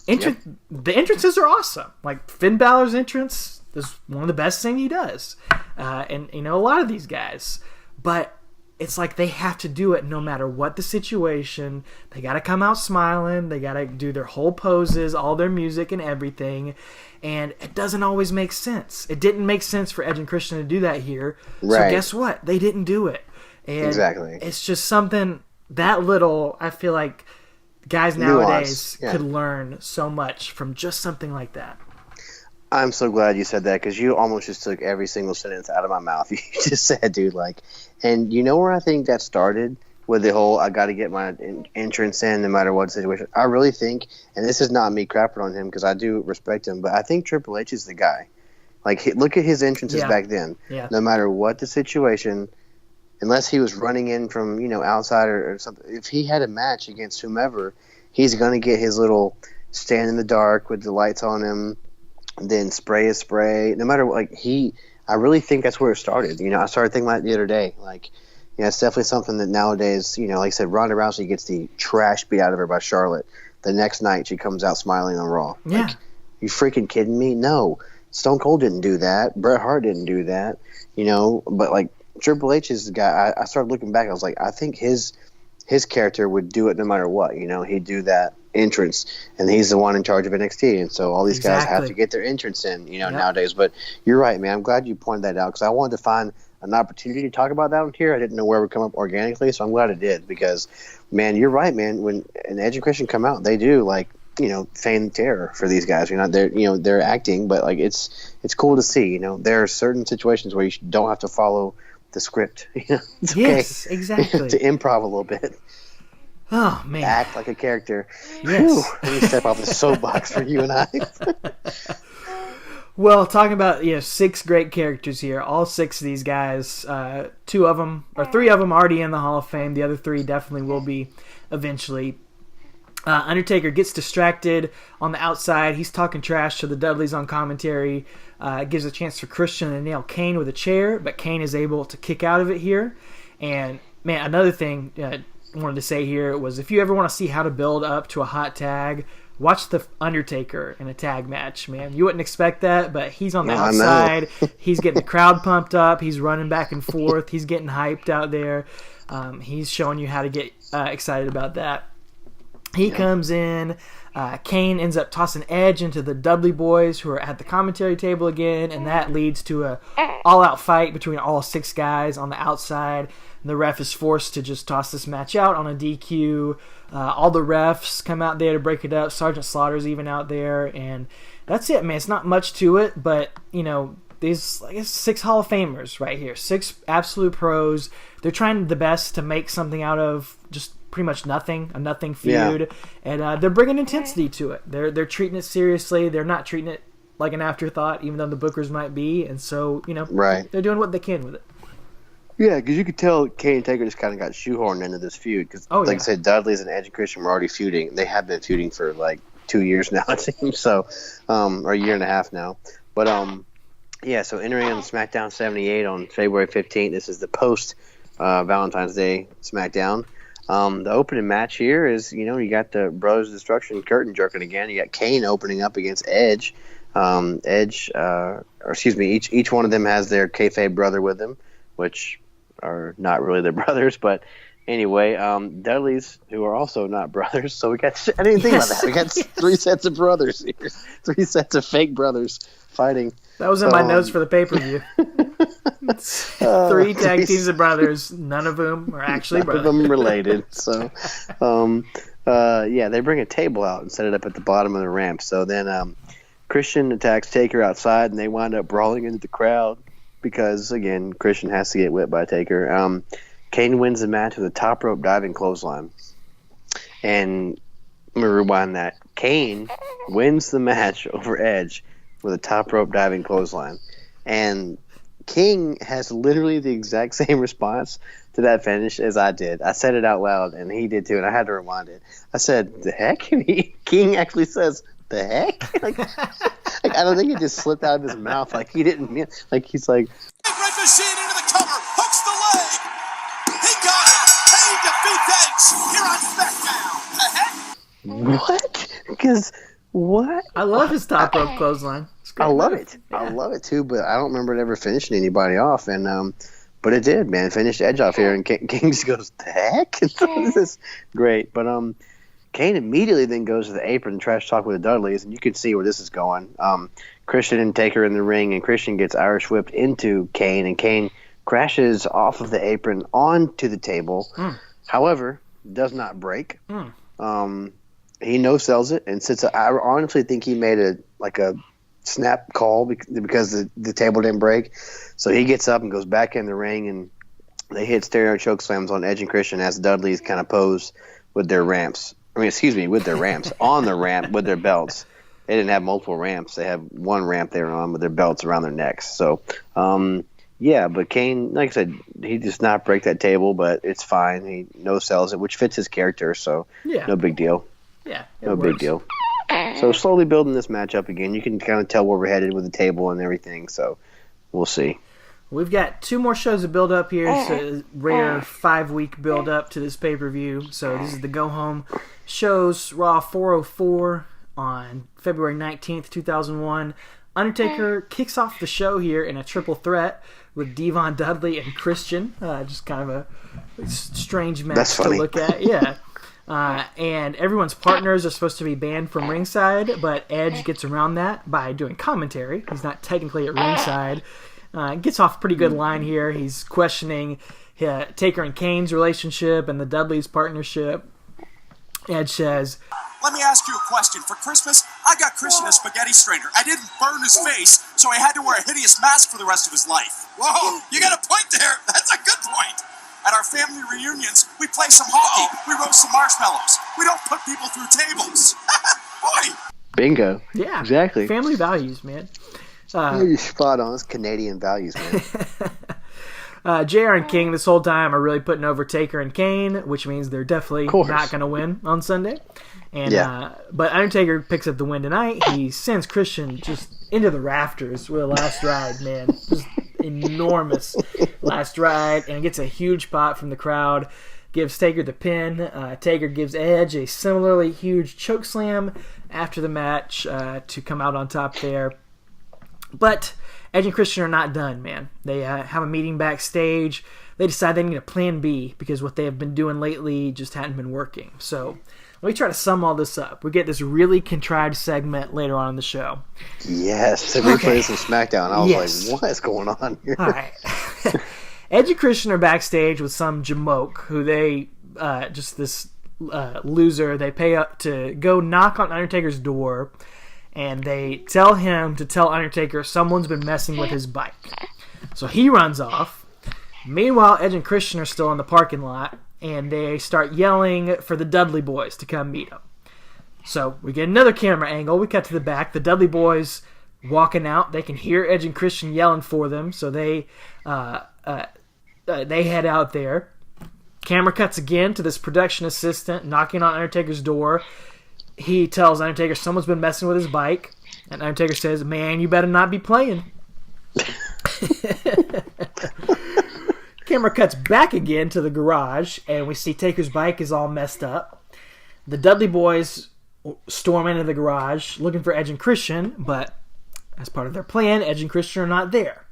the entrances are awesome. Like Finn Balor's entrance is one of the best things he does, and a lot of these guys. But it's like they have to do it no matter what the situation. They got to come out smiling. They got to do their whole poses, all their music and everything. And it doesn't always make sense. It didn't make sense for Edge and Christian to do that here. Right. So guess what? They didn't do it. And exactly. It's just something that little, I feel like guys nowadays could learn so much from just something like that. I'm so glad you said that, because you almost just took every single sentence out of my mouth. You just said, dude, and you know where I think that started? With the whole, I got to get my entrance in no matter what situation. I really think, and this is not me crapping on him because I do respect him, but I think Triple H is the guy. Look at his entrances back then. Yeah. No matter what the situation, unless he was running in from, outside or something, if he had a match against whomever, he's going to get his little stand in the dark with the lights on him, then spray his spray. No matter what, I really think that's where it started. I started thinking about it the other day. It's definitely something that nowadays, like I said, Ronda Rousey gets the trash beat out of her by Charlotte. The next night, she comes out smiling on Raw. Yeah. You freaking kidding me? No. Stone Cold didn't do that. Bret Hart didn't do that. But Triple H is the guy. I started looking back. I was like, I think his character would do it no matter what. He'd do that entrance, and he's the one in charge of NXT. And so all these guys have to get their entrance in, nowadays. But you're right, man. I'm glad you pointed that out, because I wanted to find an opportunity to talk about that one here. I didn't know where it would come up organically, so I'm glad it did, because, man, you're right, man. When an Edge and Christian come out, they do feign terror for these guys. They're acting, but it's cool to see. There are certain situations where you don't have to follow the script. It's yes, okay exactly. to improv a little bit. Oh man, act like a character. Yes. Whew, let me step off the soapbox for you and I. Well, talking about 6 great characters here, all 6 of these guys, 3 of them already in the Hall of Fame. The other 3 definitely will be eventually. Undertaker gets distracted on the outside. He's talking trash to the Dudleys on commentary. Gives a chance for Christian to nail Kane with a chair, but Kane is able to kick out of it here. And man, another thing I wanted to say here was, if you ever want to see how to build up to a hot tag, watch the Undertaker in a tag match, man. You wouldn't expect that, but he's on the outside. He's getting the crowd pumped up. He's running back and forth. He's getting hyped out there. He's showing you how to get excited about that. He comes in. Kane ends up tossing Edge into the Dudley Boyz, who are at the commentary table again, and that leads to a all-out fight between all 6 guys on the outside. The ref is forced to just toss this match out on a DQ. All the refs come out there to break it up. Sergeant Slaughter's even out there, and that's it, man. It's not much to it, but these 6 Hall of Famers right here, 6 absolute pros. They're trying the best to make something out of just pretty much nothing, a nothing feud, and they're bringing intensity to it. They're treating it seriously. They're not treating it like an afterthought, even though the bookers might be. And so they're doing what they can with it. Yeah, because you could tell Kane and Taker just kind of got shoehorned into this feud. Because, I said, Dudley's and Edge and Christian were already feuding. They have been feuding for 2 years now, it seems. So, or a year and a half now. But so entering on SmackDown 78 on February 15th. This is the post Valentine's Day SmackDown. The opening match here is, you got the Brothers of Destruction curtain jerking again. You got Kane opening up against Edge. Each one of them has their kayfabe brother with them, which are not really their brothers, but anyway, Dudleys, who are also not brothers, so we got, I didn't think about that. We got 3 sets of brothers here, 3 sets of fake brothers fighting. That was in my notes for the pay-per-view. 3 tag teams of brothers, none of whom are actually brothers. None of them related. So, they bring a table out and set it up at the bottom of the ramp. So then Christian attacks Taker outside, and they wind up brawling into the crowd because, again, Christian has to get whipped by Taker. Kane wins the match with a top rope diving clothesline. And let me rewind that. Kane wins the match over Edge with a top rope diving clothesline. And King has literally the exact same response to that finish as I did. I said it out loud, and he did too, and I had to rewind it. I said, "The heck?" And King actually says, "The heck?" I don't think it just slipped out of his mouth. He didn't mean. He's like, Red Machine into the cover, hooks the leg. what? Because what? I love his top rope clothesline. I love it. Yeah. I love it too, but I don't remember it ever finishing anybody off. And but it did, man. Finished Edge off here, and King just goes, "The heck!" This is great. But Kane immediately then goes to the apron and trash talk with the Dudleys, and you can see where this is going. Christian and Taker in the ring, and Christian gets Irish whipped into Kane, and Kane crashes off of the apron onto the table. However, does not break. He no-sells it and sits. I honestly think he made a snap call because the table didn't break. So he gets up and goes back in the ring, and they hit stereo choke slams on Edge and Christian as Dudley's kind of pose with their ramps. With their ramps on the ramp with their belts. They didn't have multiple ramps. They had one ramp they were on with their belts around their necks. So, but Kane, like I said, he does not break that table, but it's fine. He no-sells it, which fits his character, so no big deal. Yeah, no big deal. So slowly building this match up again. You can kind of tell where we're headed with the table and everything, so we'll see. We've got 2 more shows to build up here. It's a rare 5-week build up to this pay-per-view. So this is the go-home shows. Raw 404 on February 19th, 2001. Undertaker kicks off the show here in a triple threat with Devon, Dudley, and Christian. Just kind of a strange match to look at. Yeah. And everyone's partners are supposed to be banned from ringside, but Edge gets around that by doing commentary. He's not technically at ringside. Gets off a pretty good line here. He's questioning Taker and Kane's relationship and the Dudleys' partnership. Edge says, "Let me ask you a question. For Christmas, I got Christian a spaghetti strainer. I didn't burn his face, so he had to wear a hideous mask for the rest of his life." Whoa, you got a point there. That's a good point. At our family reunions, we play some hockey. We roast some marshmallows. We don't put people through tables. Boy. Bingo. Yeah. Exactly. Family values, man. You're spot on. It's Canadian values, man. JR and King this whole time are really putting over Taker and Kane, which means they're definitely not going to win on Sunday. And but Undertaker picks up the win tonight. He sends Christian just into the rafters with a last ride, man. Just enormous last ride, and gets a huge pop from the crowd. Gives Taker the pin. Taker gives Edge a similarly huge chokeslam after the match to come out on top there. But Edge and Christian are not done, man. They have a meeting backstage. They decide they need a plan B because what they have been doing lately just hadn't been working. So let me try to sum all this up. We get this really contrived segment later on in the show. Yes, they replay this on SmackDown. I was like, what is going on here? All right. Edge and Christian are backstage with some jamoke who they, this loser, they pay up to go knock on Undertaker's door. And they tell him to tell Undertaker someone's been messing with his bike. So he runs off. Meanwhile, Edge and Christian are still in the parking lot, and they start yelling for the Dudley Boyz to come meet them. So we get another camera angle. We cut to the back. The Dudley Boyz walking out. They can hear Edge and Christian yelling for them, so they head out there. Camera cuts again to this production assistant knocking on Undertaker's door. He tells Undertaker someone's been messing with his bike. And Undertaker says, "Man, you better not be playing." Camera cuts back again to the garage, and we see Taker's bike is all messed up. The Dudley Boyz storm into the garage looking for Edge and Christian, but as part of their plan, Edge and Christian are not there.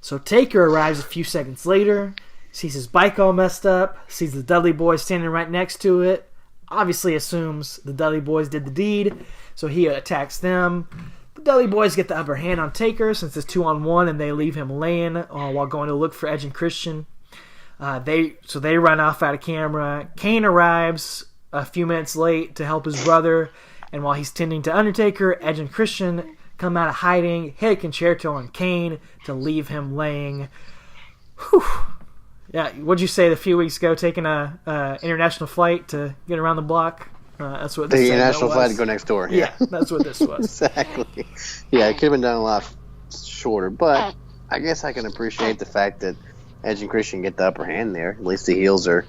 So Taker arrives a few seconds later, sees his bike all messed up, sees the Dudley Boyz standing right next to it, obviously assumes the Dudley Boyz did the deed, so he attacks them. The Dudley Boyz get the upper hand on Taker since it's 2-on-1, and they leave him laying while going to look for Edge and Christian. They run off out of camera. Kane arrives a few minutes late to help his brother, and while he's tending to Undertaker, Edge and Christian come out of hiding, hit a concerto on Kane to leave him laying. Whew. Yeah, what'd you say a few weeks ago? Taking a international flight to get around the block. That's what this the international flight to go next door. Yeah, that's what this was. Exactly. Yeah, it could have been done a lot shorter, but I guess I can appreciate the fact that Edge and Christian get the upper hand there. At least the heels are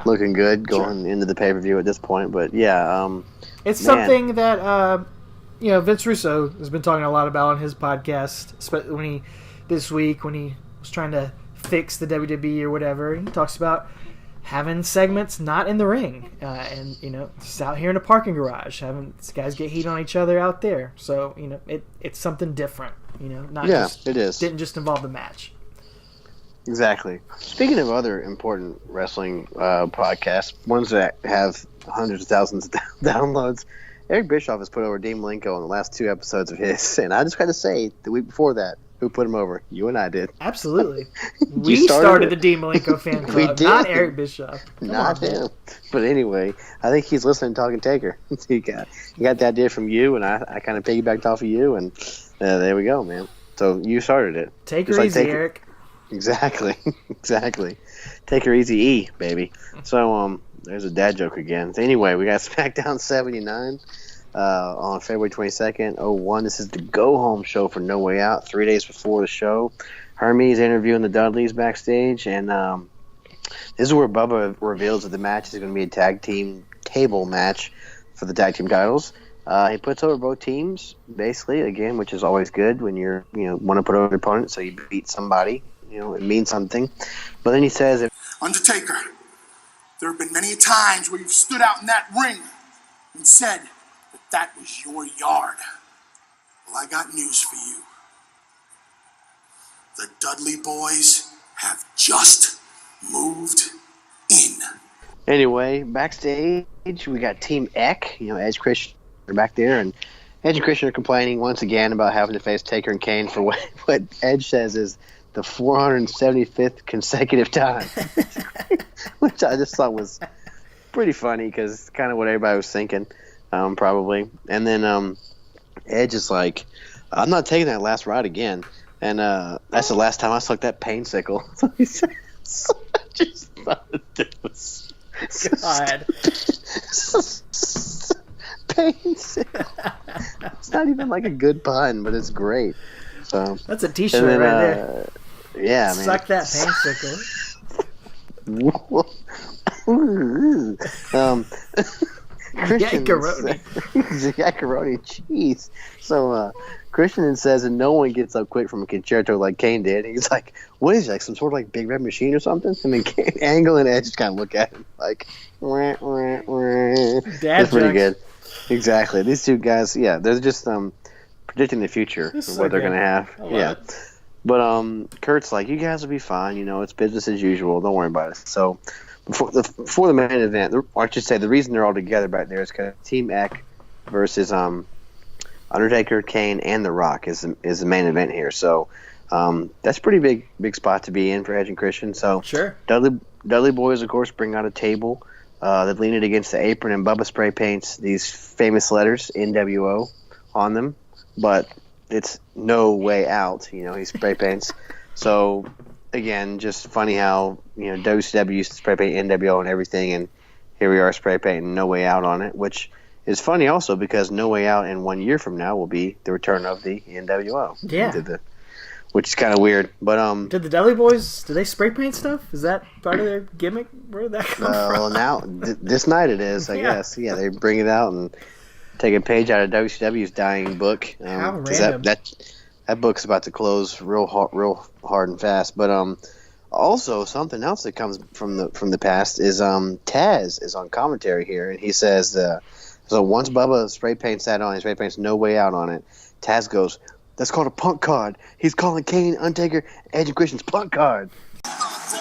looking good going into the pay-per-view at this point. But it's something that Vince Russo has been talking a lot about on his podcast, this week when he was trying to fix the WWE or whatever. He talks about having segments not in the ring, and just out here in a parking garage, having these guys get heat on each other out there. So it's something different. It is. Didn't just involve the match. Exactly. Speaking of other important wrestling podcasts, ones that have hundreds of thousands of downloads, Eric Bischoff has put over Dean Malenko on the last 2 episodes of his, and I just got to say, the week before that, who put him over? You and I did. Absolutely. We started the Dean Malenko fan club, we did. not Eric Bischoff. Not him. But anyway, I think he's listening to Talking Taker. he got the idea from you, and I kind of piggybacked off of you, and there we go, man. So you started it. Take her easy, Eric. Exactly. Take her easy, E, baby. So there's a dad joke again. So anyway, we got SmackDown 79 on February 22nd, 2001. This is the go-home show for No Way Out, 3 days before the show. Hermes interviewing the Dudleys backstage, and this is where Bubba reveals that the match is going to be a tag team table match for the tag team titles. He puts over both teams, basically, again, which is always good when you're, want to put over your opponent so you beat somebody. It means something. But then he says, Undertaker, there have been many times where you've stood out in that ring and said that was your yard. Well, I got news for you. The Dudley Boyz have just moved in. Anyway, backstage, we got Team Eck, Edge, Christian are back there, and Edge and Christian are complaining once again about having to face Taker and Kane for what Edge says is the 475th consecutive time, which I just thought was pretty funny because it's kind of what everybody was thinking, probably. And then Edge is like, I'm not taking that last ride again. And that's the last time I sucked that pain sickle. So he says, I just thought it was God. Pain sickle. It's not even like a good pun, but it's great. So that's a T-shirt right there. Yeah, man. Suck that pain sickle. Christian Yakkaroni. Jeez. So Christian says that no one gets up quick from a concerto like Kane did. He's like, what is it, like some sort of like Big Red Machine or something? And then Angle and Edge just kind of look at him like, that's pretty good. Exactly. These two guys, they're just predicting the future of what they're going to have. Yeah. But Kurt's like, you guys will be fine. It's business as usual. Don't worry about it. So before the main event, or I should say the reason they're all together back there is because Team Eck versus Undertaker, Kane, and The Rock is the main event here. So that's a pretty big spot to be in for Edge and Christian. So sure. Dudley Boyz, of course, bring out a table. They lean it against the apron, and Bubba spray paints these famous letters, NWO, on them. But it's No Way Out, he spray paints. So, again, just funny how, WCW used to spray paint NWO and everything, and here we are spray painting No Way Out on it, which is funny also because No Way Out in 1 year from now will be the return of the NWO. Yeah. Which is kind of weird. But did the Dudley Boyz, do they spray paint stuff? Is that part of their gimmick? Where did that come from? Well, now, this night it is, I guess. Yeah, they bring it out and take a page out of WCW's dying book. How random. That book's about to close real hard and fast. But also something else that comes from the past is Taz is on commentary here, and he says so once Bubba spray paints that on, he spray paints No Way Out on it. Taz goes, that's called a punk card. He's calling Kane, Undertaker, Edge, and Christian's punk card. I'll tell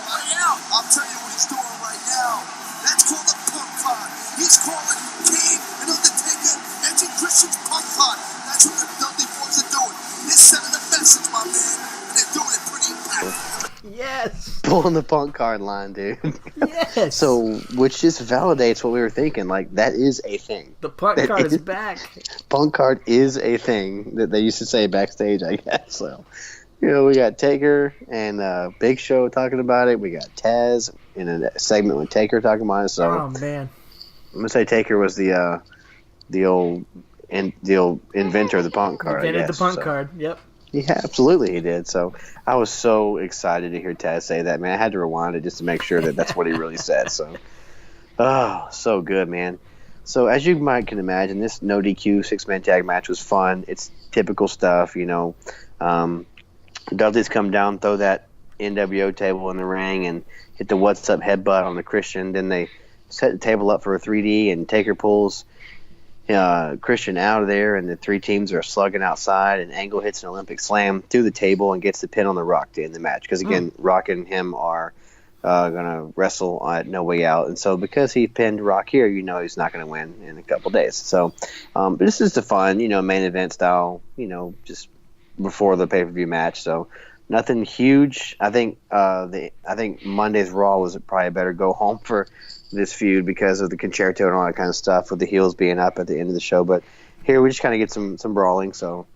you what he's doing right now. That's called a punk card. He's calling Kane and Undertaker, Edge, and Christian's punk card. That's what the Dudley Boyz are doing. They're sending a message, my man, and they're doing it pretty impactful. Yes. Pulling the punk card line, dude. Yes. So, which just validates what we were thinking. Like, that is a thing. The punk card is back. Punk card is a thing that they used to say backstage, I guess. So, we got Taker and Big Show talking about it. We got Taz in a segment with Taker talking about it. So, oh, man. I'm going to say Taker was the old inventor of the punk card. Invented the punk card, yep. Yeah, absolutely he did. So I was so excited to hear Taz say that, man. I had to rewind it just to make sure that that's what he really said. So, so good, man. So as you might can imagine, this no DQ 6-man tag match was fun. It's typical stuff, Dudley's come down, throw that NWO table in the ring and hit the what's up headbutt on the Christian. Then they set the table up for a 3D, and Taker pulls Christian out of there, and the three teams are slugging outside, and Angle hits an Olympic slam through the table and gets the pin on the Rock to end the match. Because, again, Rock and him are going to wrestle at No Way Out. And so because he pinned Rock here, he's not going to win in a couple days. So but this is the fun, main event style, just before the pay-per-view match. So nothing huge. I think Monday's Raw was probably a better go home for this feud because of the concerto and all that kind of stuff with the heels being up at the end of the show. But here we just kind of get some brawling, so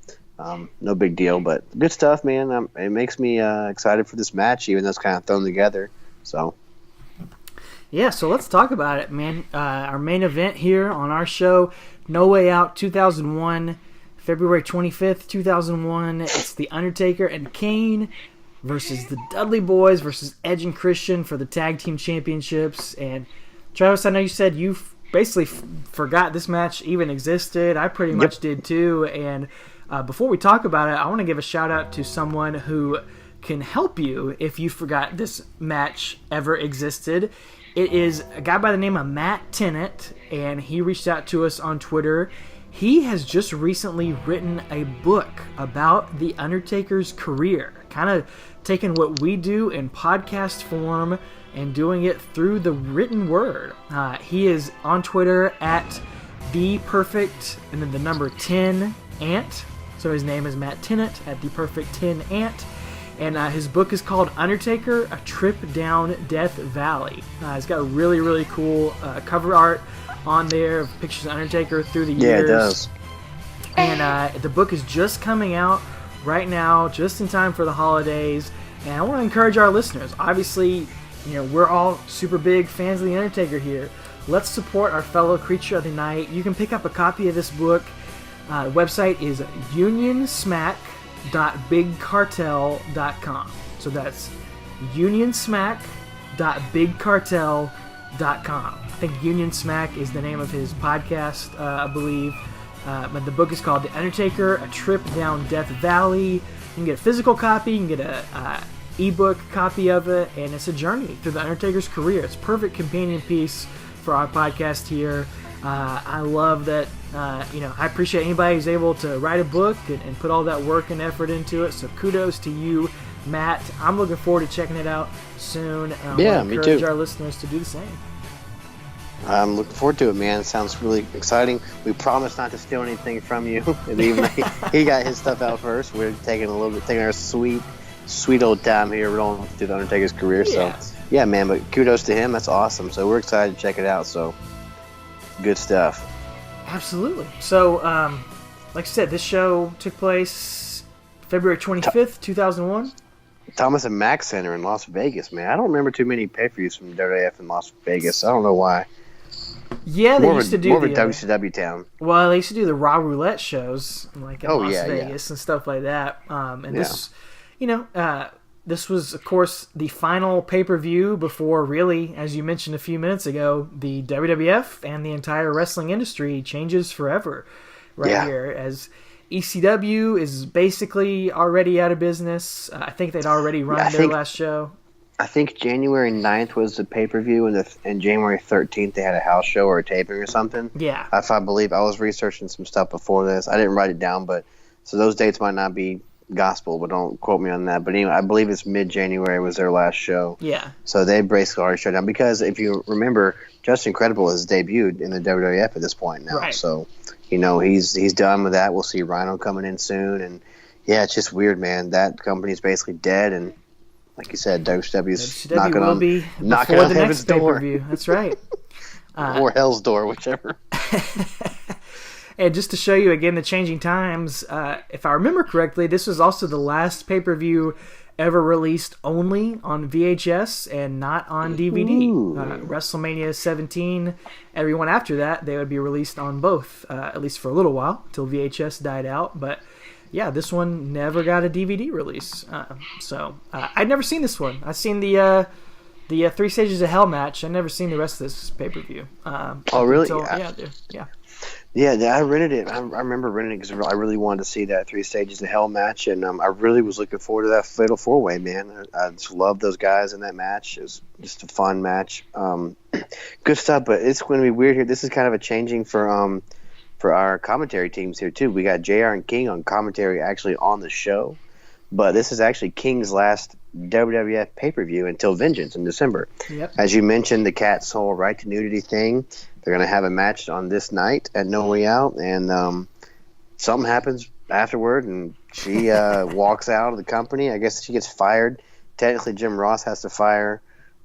no big deal. But good stuff, man. It makes me excited for this match, even though it's kind of thrown together. So yeah, so let's talk about it, man. Our main event here on our show, No Way Out 2001, February 25th, 2001. It's The Undertaker and Kane versus the Dudley Boyz versus Edge and Christian for the Tag Team Championships. And Travis, I know you said you basically forgot this match even existed. I pretty much did too. And before we talk about it, I want to give a shout out to someone who can help you if you forgot this match ever existed. It is a guy by the name of Matt Tennant, and he reached out to us on Twitter. He has just recently written a book about The Undertaker's career, kind of taking what we do in podcast form and doing it through the written word. He is on Twitter at ThePerfect, and then the number 10 Ant. So his name is Matt Tennant at ThePerfect10 Ant. And his book is called Undertaker, A Trip Down Death Valley. It's got really, really cool cover art on there of pictures of Undertaker through the years. Yeah, it does. And the book is just coming out right now, just in time for the holidays. And I want to encourage our listeners. Obviously, we're all super big fans of The Undertaker here. Let's support our fellow creature of the night. You can pick up a copy of this book. The website is unionsmack.bigcartel.com. So that's unionsmack.bigcartel.com. I think Union Smack is the name of his podcast, I believe. But the book is called The Undertaker, A Trip Down Death Valley. You can get a physical copy, you can get a ebook copy of it, and it's a journey through The Undertaker's career. It's a perfect companion piece for our podcast here. I love that, I appreciate anybody who's able to write a book and put all that work and effort into it. So kudos to you, Matt. I'm looking forward to checking it out soon. Yeah, me too. Encourage our listeners to do the same. I'm looking forward to it, man. It sounds really exciting. We promise not to steal anything from you. And even he got his stuff out first. We're taking our sweet old time here rolling through the Undertaker's career. Yeah. So yeah, man. But kudos to him. That's awesome. So we're excited to check it out. So good stuff. Absolutely. So, like I said, this show took place February 25th, 2001. Thomas and Mack Center in Las Vegas, man. I don't remember too many pay-per-views from WWF in Las Vegas. I don't know why. Yeah, they used to do more of a WCW town. Well, they used to do the Raw Roulette shows, like in Las Vegas and stuff like that. This, this was, of course, the final pay-per-view before, really, as you mentioned a few minutes ago, the WWF and the entire wrestling industry changes forever here, as ECW is basically already out of business. I think they'd already run their last show. I think January 9th was the pay-per-view, and January 13th they had a house show or a taping or something. Yeah. If I believe. I was researching some stuff before this. I didn't write it down, so those dates might not be gospel, but don't quote me on that. But anyway, I believe it's mid-January was their last show. Yeah. So they basically already shut down, because if you remember, Justin Credible has debuted in the WWF at this point now. Right. So, he's done with that. We'll see Rhino coming in soon, and yeah, it's just weird, man. That company's basically dead, and like you said, WCW's knocking on the heaven's door. Pay-per-view. That's right. Or hell's door, whichever. And just to show you again the changing times, if I remember correctly, this was also the last pay-per-view ever released only on VHS and not on DVD. WrestleMania 17, everyone after that, they would be released on both, at least for a little while, until VHS died out. But yeah, this one never got a DVD release. I'd never seen this one. I've seen the Three Stages of Hell match. I've never seen the rest of this pay-per-view. Oh, really? Yeah. Yeah, I rented it. I remember renting it because I really wanted to see that 3 Stages of Hell match, and I really was looking forward to that Fatal 4-Way, man. I just loved those guys in that match. It was just a fun match. Good stuff, but it's going to be weird here. This is kind of a changing for our commentary teams here, too. We got JR and King on commentary actually on the show, but this is actually King's last WWF pay-per-view until Vengeance in December. Yep. As you mentioned, the Cat's whole right to nudity thing, they're going to have a match on this night at No Way Out, and something happens afterward, and she walks out of the company. I guess she gets fired. Technically, Jim Ross has to fire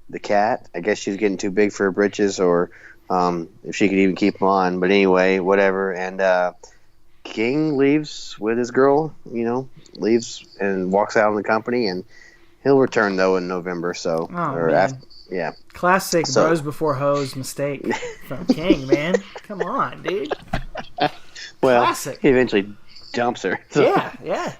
the Cat. I guess she's getting too big for her britches, or if she could even keep him on. But anyway, whatever. And King leaves with his girl, leaves and walks out of the company, and he'll return, though, in November. So, yeah. Classic bros before hoes mistake from King, man. Come on, dude. Well, classic. He eventually dumps her. So. Yeah.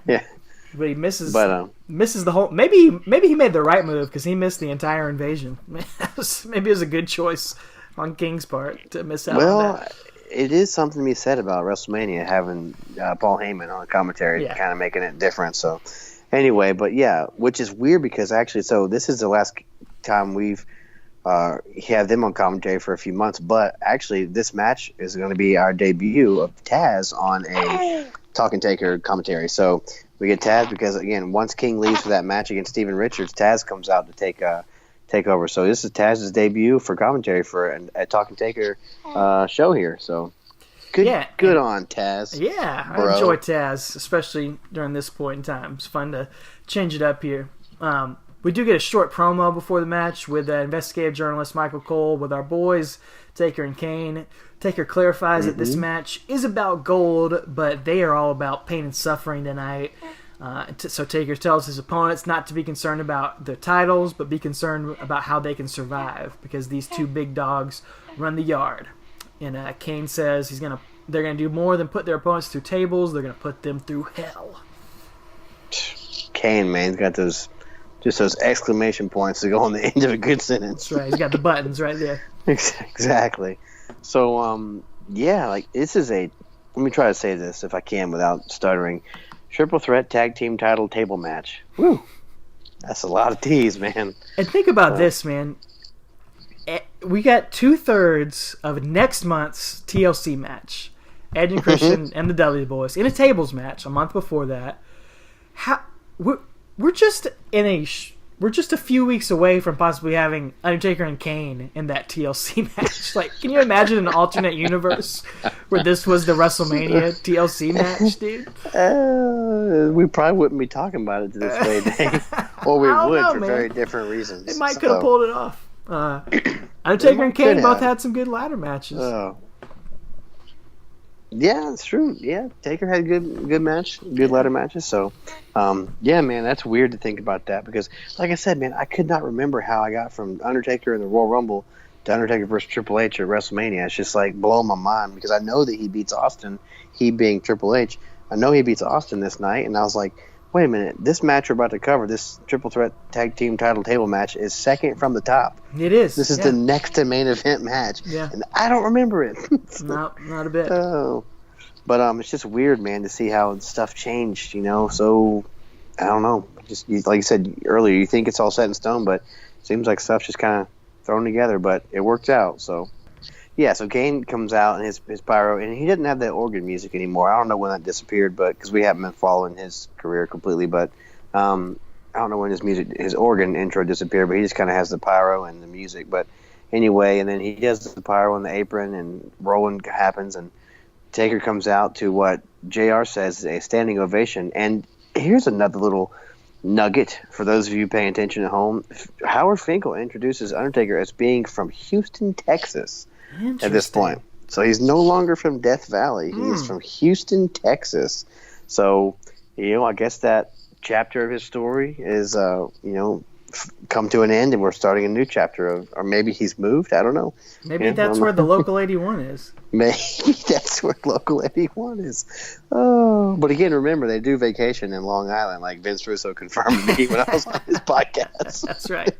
But he misses the whole. Maybe he made the right move because he missed the entire invasion. Maybe it was a good choice on King's part to miss out on that. It is something to be said about WrestleMania having Paul Heyman on commentary, kind of making it different. So, anyway, but yeah, which is weird because actually, so this is the last time we've had them on commentary for a few months, but actually this match is going to be our debut of Taz on a Talking Taker commentary. So we get Taz because, again, once King leaves for that match against Steven Richards, Taz comes out to take over. So this is Taz's debut for commentary for a Talking Taker show here. So good on Taz. Yeah, bro. I enjoy Taz, especially during this point in time. It's fun to change it up here. We do get a short promo before the match with investigative journalist Michael Cole with our boys, Taker and Kane. Taker clarifies that this match is about gold, but they are all about pain and suffering tonight. So Taker tells his opponents not to be concerned about their titles, but be concerned about how they can survive, because these two big dogs run the yard. And Kane says they're gonna do more than put their opponents through tables; they're gonna put them through hell. Kane, man, he's got those exclamation points to go on the end of a good sentence. That's right. He's got the buttons right there. Exactly. So, this is let me try to say this if I can without stuttering. Triple threat tag team title table match. Woo! That's a lot of T's, man. And think about this, man. We got 2/3 of next month's TLC match. Edge and Christian and the Dudley Boyz in a tables match a month before that. We're just a few weeks away from possibly having Undertaker and Kane in that TLC match. Like, can you imagine an alternate universe where this was the WrestleMania TLC match, dude? We probably wouldn't be talking about it to this day, Dave. Or we would for very different reasons. They might could have pulled it off. Undertaker and Kane both had some good ladder matches. Yeah, it's true. Yeah, Taker had good match, good ladder matches. So, man, that's weird to think about that because, like I said, man, I could not remember how I got from Undertaker in the Royal Rumble to Undertaker versus Triple H at WrestleMania. It's just like blowing my mind because I know that he beats Austin, he being Triple H. I know he beats Austin this night, and I was like, wait a minute, this match we're about to cover, this triple threat tag team title table match, is second from the top. It is. This is the next to main event match. Yeah. And I don't remember it. No, not a bit. Oh. But it's just weird, man, to see how stuff changed, So, I don't know. Just like you said earlier, you think it's all set in stone, but it seems like stuff's just kind of thrown together, but it worked out, so. Yeah, so Kane comes out in his pyro, and he didn't have that organ music anymore. I don't know when that disappeared, but because we haven't been following his career completely, but I don't know when his organ intro disappeared, but he just kind of has the pyro and the music. But anyway, and then he does the pyro on the apron, and rolling happens, and Taker comes out to what JR says is a standing ovation. And here's another little nugget for those of you paying attention at home. Howard Finkel introduces Undertaker as being from Houston, Texas. At this point. So he's no longer from Death Valley. He is from Houston, Texas. So, I guess that chapter of his story is, come to an end, and we're starting a new chapter or maybe he's moved. I don't know. Maybe that's where the Local 81 is. Maybe that's where Local 81 is. Oh, but again, remember, they do vacation in Long Island, like Vince Russo confirmed to me when I was on his podcast. That's right.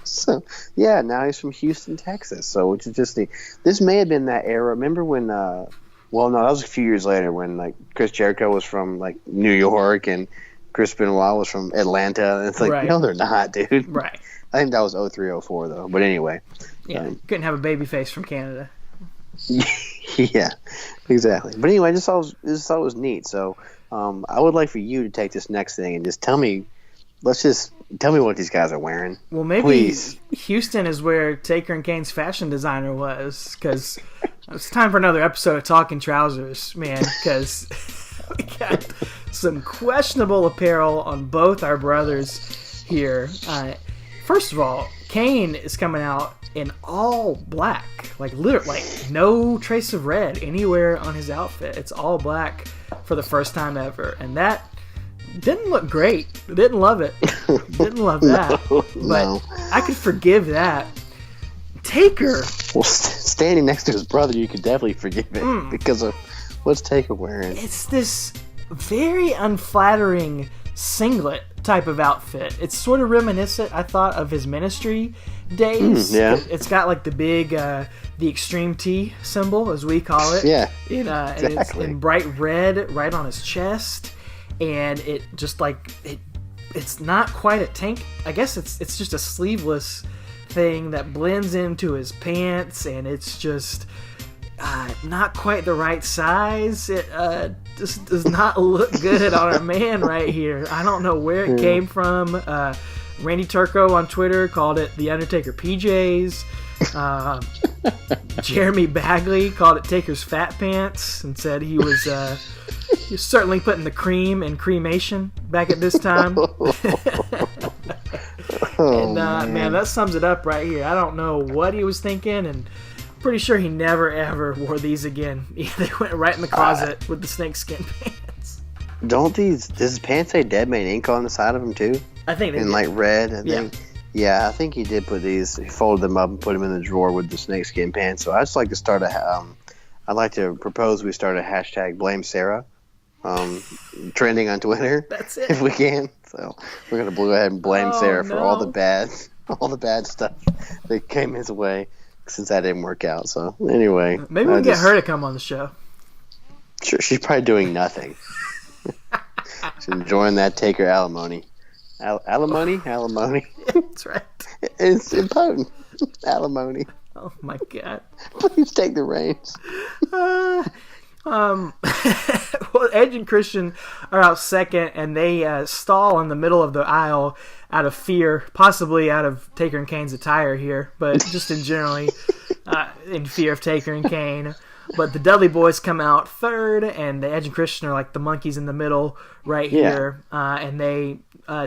So, now he's from Houston, Texas. So, which is just this may have been that era. Remember when Well, no, that was a few years later when like Chris Jericho was from like New York and Chris Benoit was from Atlanta. And it's like, Right. no, they're not, dude. Right. I think that was 03-04 though. But anyway. Yeah, couldn't have a babyface from Canada. Yeah, exactly. But anyway, I just thought it was neat. So I would like for you to take this next thing and just tell me. Let's just tell me what these guys are wearing. Well, maybe please. Houston is where Taker and Kane's fashion designer was, because it's time for another episode of Talking Trousers, man, because we got some questionable apparel on both our brothers here. First of all, Kane is coming out in all black, like literally, like no trace of red anywhere on his outfit. It's all black for the first time ever, and that didn't look great. Didn't love it. Didn't love that. No. I could forgive that. Taker. Well, standing next to his brother, you could definitely forgive it because of what's Taker wearing. It's this very unflattering singlet type of outfit. It's sort of reminiscent, I thought, of his Ministry days. Yeah. It's got like the big, the Extreme T symbol, as we call it. Yeah. And it's in bright red right on his chest. And it just like it's not quite a tank. I guess it's just a sleeveless thing that blends into his pants, and it's just not quite the right size. It just does not look good on our man right here. I don't know where it came from. Randy Turco on Twitter called it the Undertaker PJs. Jeremy Bagley called it Taker's fat pants and said he was certainly putting the cream in cremation back at this time. Man, that sums it up right here. I don't know what he was thinking, and pretty sure he never ever wore these again. They went right in the closet with the snakeskin pants. Does his pants say Dead Man Ink on the side of them too? I think they in did. like red. I think. Yeah, I think he did put these. He folded them up and put them in the drawer with the snakeskin pants. So I just like to start I'd like to propose we start a hashtag Blame Sara, trending on Twitter. That's it. If we can. So we're gonna go ahead and blame Sara for all the no. bad stuff that came his way since that didn't work out. So anyway, maybe we can get her to come on the show. Sure, she's probably doing nothing. She's enjoying that Taker alimony. Alimony? That's right. It's impotent. Alimony. Oh my god. Please take the reins. Well, Edge and Christian are out second, and they stall in the middle of the aisle out of fear, possibly out of Taker and Kane's attire here, but just in generally in fear of Taker and Kane. But the Dudley Boyz come out third, and the Edge and Christian are like the monkeys in the middle right here. And they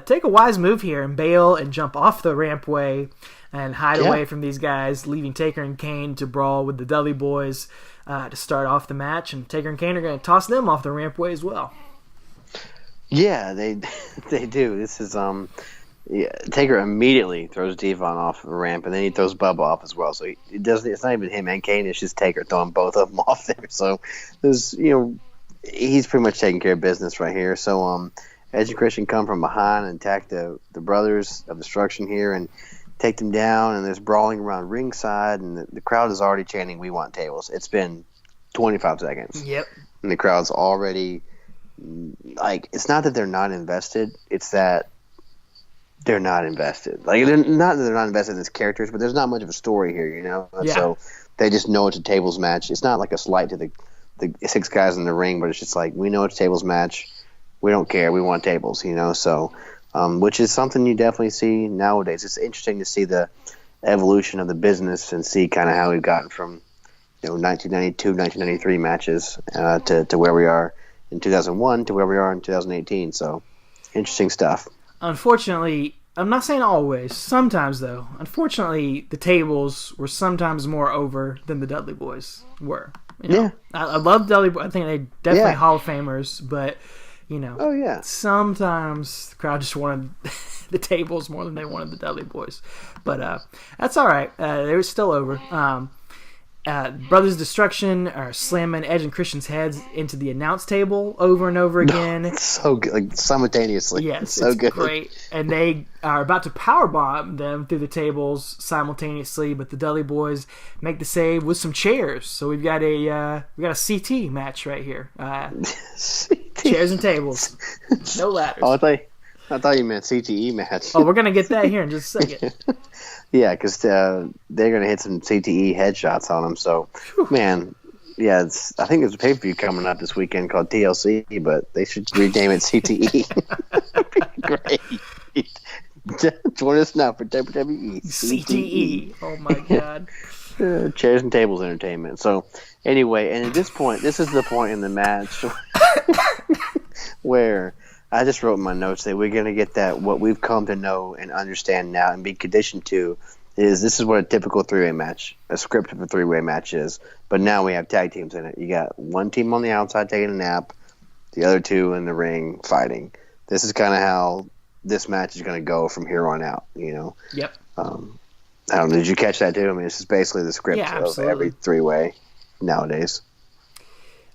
take a wise move here and bail and jump off the rampway and hide away from these guys, leaving Taker and Kane to brawl with the Dudley Boyz to start off the match. And Taker and Kane are going to toss them off the rampway as well. Yeah, they do. This is Taker immediately throws Devon off the ramp, and then he throws Bubba off as well. So it doesn't. It's not even him and Kane. It's just Taker throwing both of them off there. So there's he's pretty much taking care of business right here. So Edge and Christian come from behind and attack the Brothers of Destruction here and take them down. And there's brawling around ringside, and the crowd is already chanting, "We want tables." It's been 25 seconds. Yep. And the crowd's already it's not that they're not invested. It's that they're not invested. Like, they're not that they're not invested in these characters, but there's not much of a story here, Yeah. So they just know it's a tables match. It's not like a slight to the 6 guys in the ring, but it's just like, we know it's a tables match. We don't care. We want tables, So, which is something you definitely see nowadays. It's interesting to see the evolution of the business and see kind of how we've gotten from 1992, 1993 matches to where we are in 2001 to where we are in 2018. So, interesting stuff. Unfortunately, I'm not saying always, sometimes though, unfortunately, the tables were sometimes more over than the Dudley Boyz were. Yeah. I love Dudley Boyz. I think they definitely Hall of Famers, but, Oh, yeah. sometimes the crowd just wanted the tables more than they wanted the Dudley Boyz. But that's all right. They were still over. Brothers Destruction are slamming Edge and Christian's heads into the announce table over and over again. It's so good, like simultaneously. Yes, so it's good. Great. And they are about to powerbomb them through the tables simultaneously, but the Dudley Boyz make the save with some chairs. So we've got a CT match right here. Chairs and tables, no ladders. Oh, I thought you meant CTE match. Oh, we're gonna get that here in just a second. Yeah, because they're going to hit some CTE headshots on them. So, man, yeah, I think there's a pay-per-view coming up this weekend called TLC, but they should rename it CTE. Great. Join us now for WWE. CTE. Oh, my God. Chairs and tables entertainment. So, anyway, and at this point, this is the point in the match where I just wrote in my notes that we're going to get that what we've come to know and understand now and be conditioned to is this is what a typical three-way match, a script of a three-way match is. But now we have tag teams in it. You got one team on the outside taking a nap, the other two in the ring fighting. This is kind of how this match is going to go from here on out, you know? Yep. I don't know. Did you catch that too? I mean, this is basically the script of every three-way nowadays.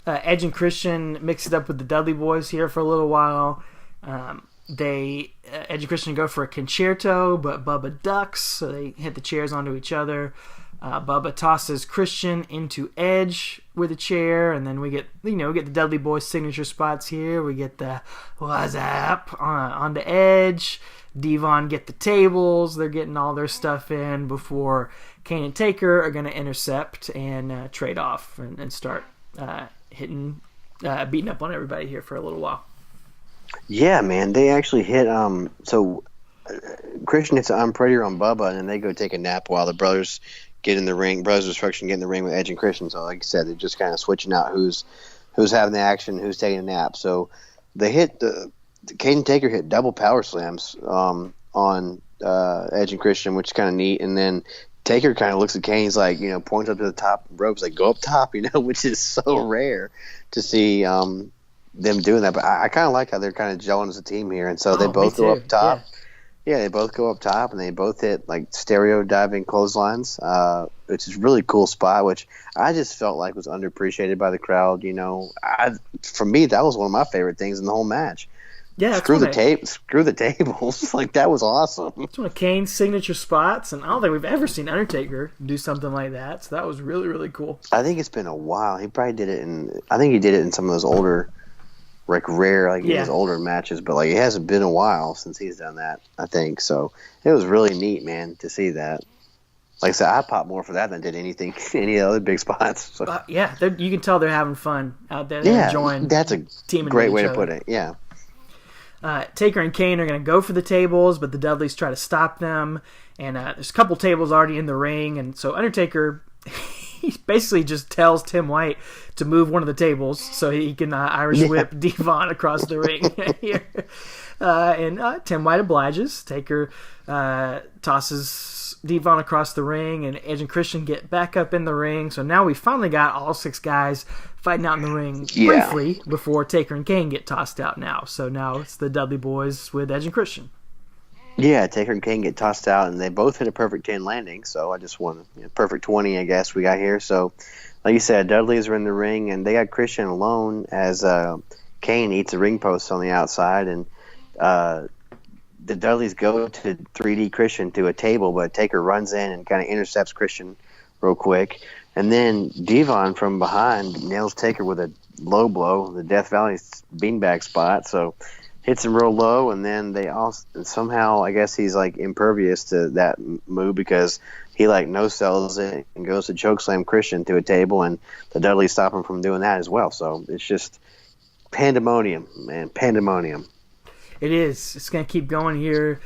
Edge and Christian mix it up with the Dudley Boyz here for a little while. Edge and Christian go for a concerto, but Bubba ducks, so they hit the chairs onto each other. Bubba tosses Christian into Edge with a chair, and then we get the Dudley Boyz signature spots here. We get the "What's up" on the Edge. Devon get the tables. They're getting all their stuff in before Kane and Taker are going to intercept and trade off and start beating up on everybody here for a little while. Yeah, man, they actually hit. Christian hits an I'm Prettier on Bubba, and then they go take a nap while the brothers get in the ring. Brothers Destruction get in the ring with Edge and Christian. So, like I said, they're just kind of switching out who's having the action, who's taking a nap. So they hit Kane and Taker hit double power slams on Edge and Christian, which is kind of neat. And then Taker kind of looks at Kane, he's like, points up to the top ropes, like, go up top, which is so rare to see them doing that. But I kind of like how they're kind of gelling as a team here. And so they both go up top. Yeah, they both go up top, and they both hit, like, stereo diving clotheslines, which is a really cool spot, which I just felt like was underappreciated by the crowd. For me, that was one of my favorite things in the whole match. Yeah, screw the tables. Like, that was awesome. It's one of Kane's signature spots, and I don't think we've ever seen Undertaker do something like that. So that was really, really cool. I think it's been a while. He probably did it I think he did it in some of those older, like rare, like his older matches. But like, it hasn't been a while since he's done that, I think. So it was really neat, man, to see that. Like I said, I popped more for that than did any other big spots. So. Yeah, you can tell they're having fun out there. They're enjoying. That's a great way to put it. Yeah. Taker and Kane are going to go for the tables, but the Dudleys try to stop them. And there's a couple tables already in the ring. And so Undertaker, he basically just tells Tim White to move one of the tables so he can Irish whip Devon across the ring here. And Tim White obliges. Taker tosses Devon across the ring, and Edge and Christian get back up in the ring. So now we finally got all six guys fighting out in the ring briefly before Taker and Kane get tossed out now. So now it's the Dudley Boyz with Edge and Christian. Yeah, Taker and Kane get tossed out, and they both hit a perfect 10 landing. So I just won perfect 20, I guess, we got here. So, like you said, Dudleys are in the ring, and they got Christian alone as Kane eats a ring post on the outside, and the Dudleys go to 3D Christian to a table, but Taker runs in and kind of intercepts Christian real quick. And then Devon from behind nails Taker with a low blow, the Death Valley beanbag spot. So hits him real low, and then they also somehow, I guess he's like impervious to that move because he like no sells it and goes to chokeslam Christian to a table, and the Dudleys stop him from doing that as well. So it's just pandemonium, man, pandemonium. It is. It's going to keep going here.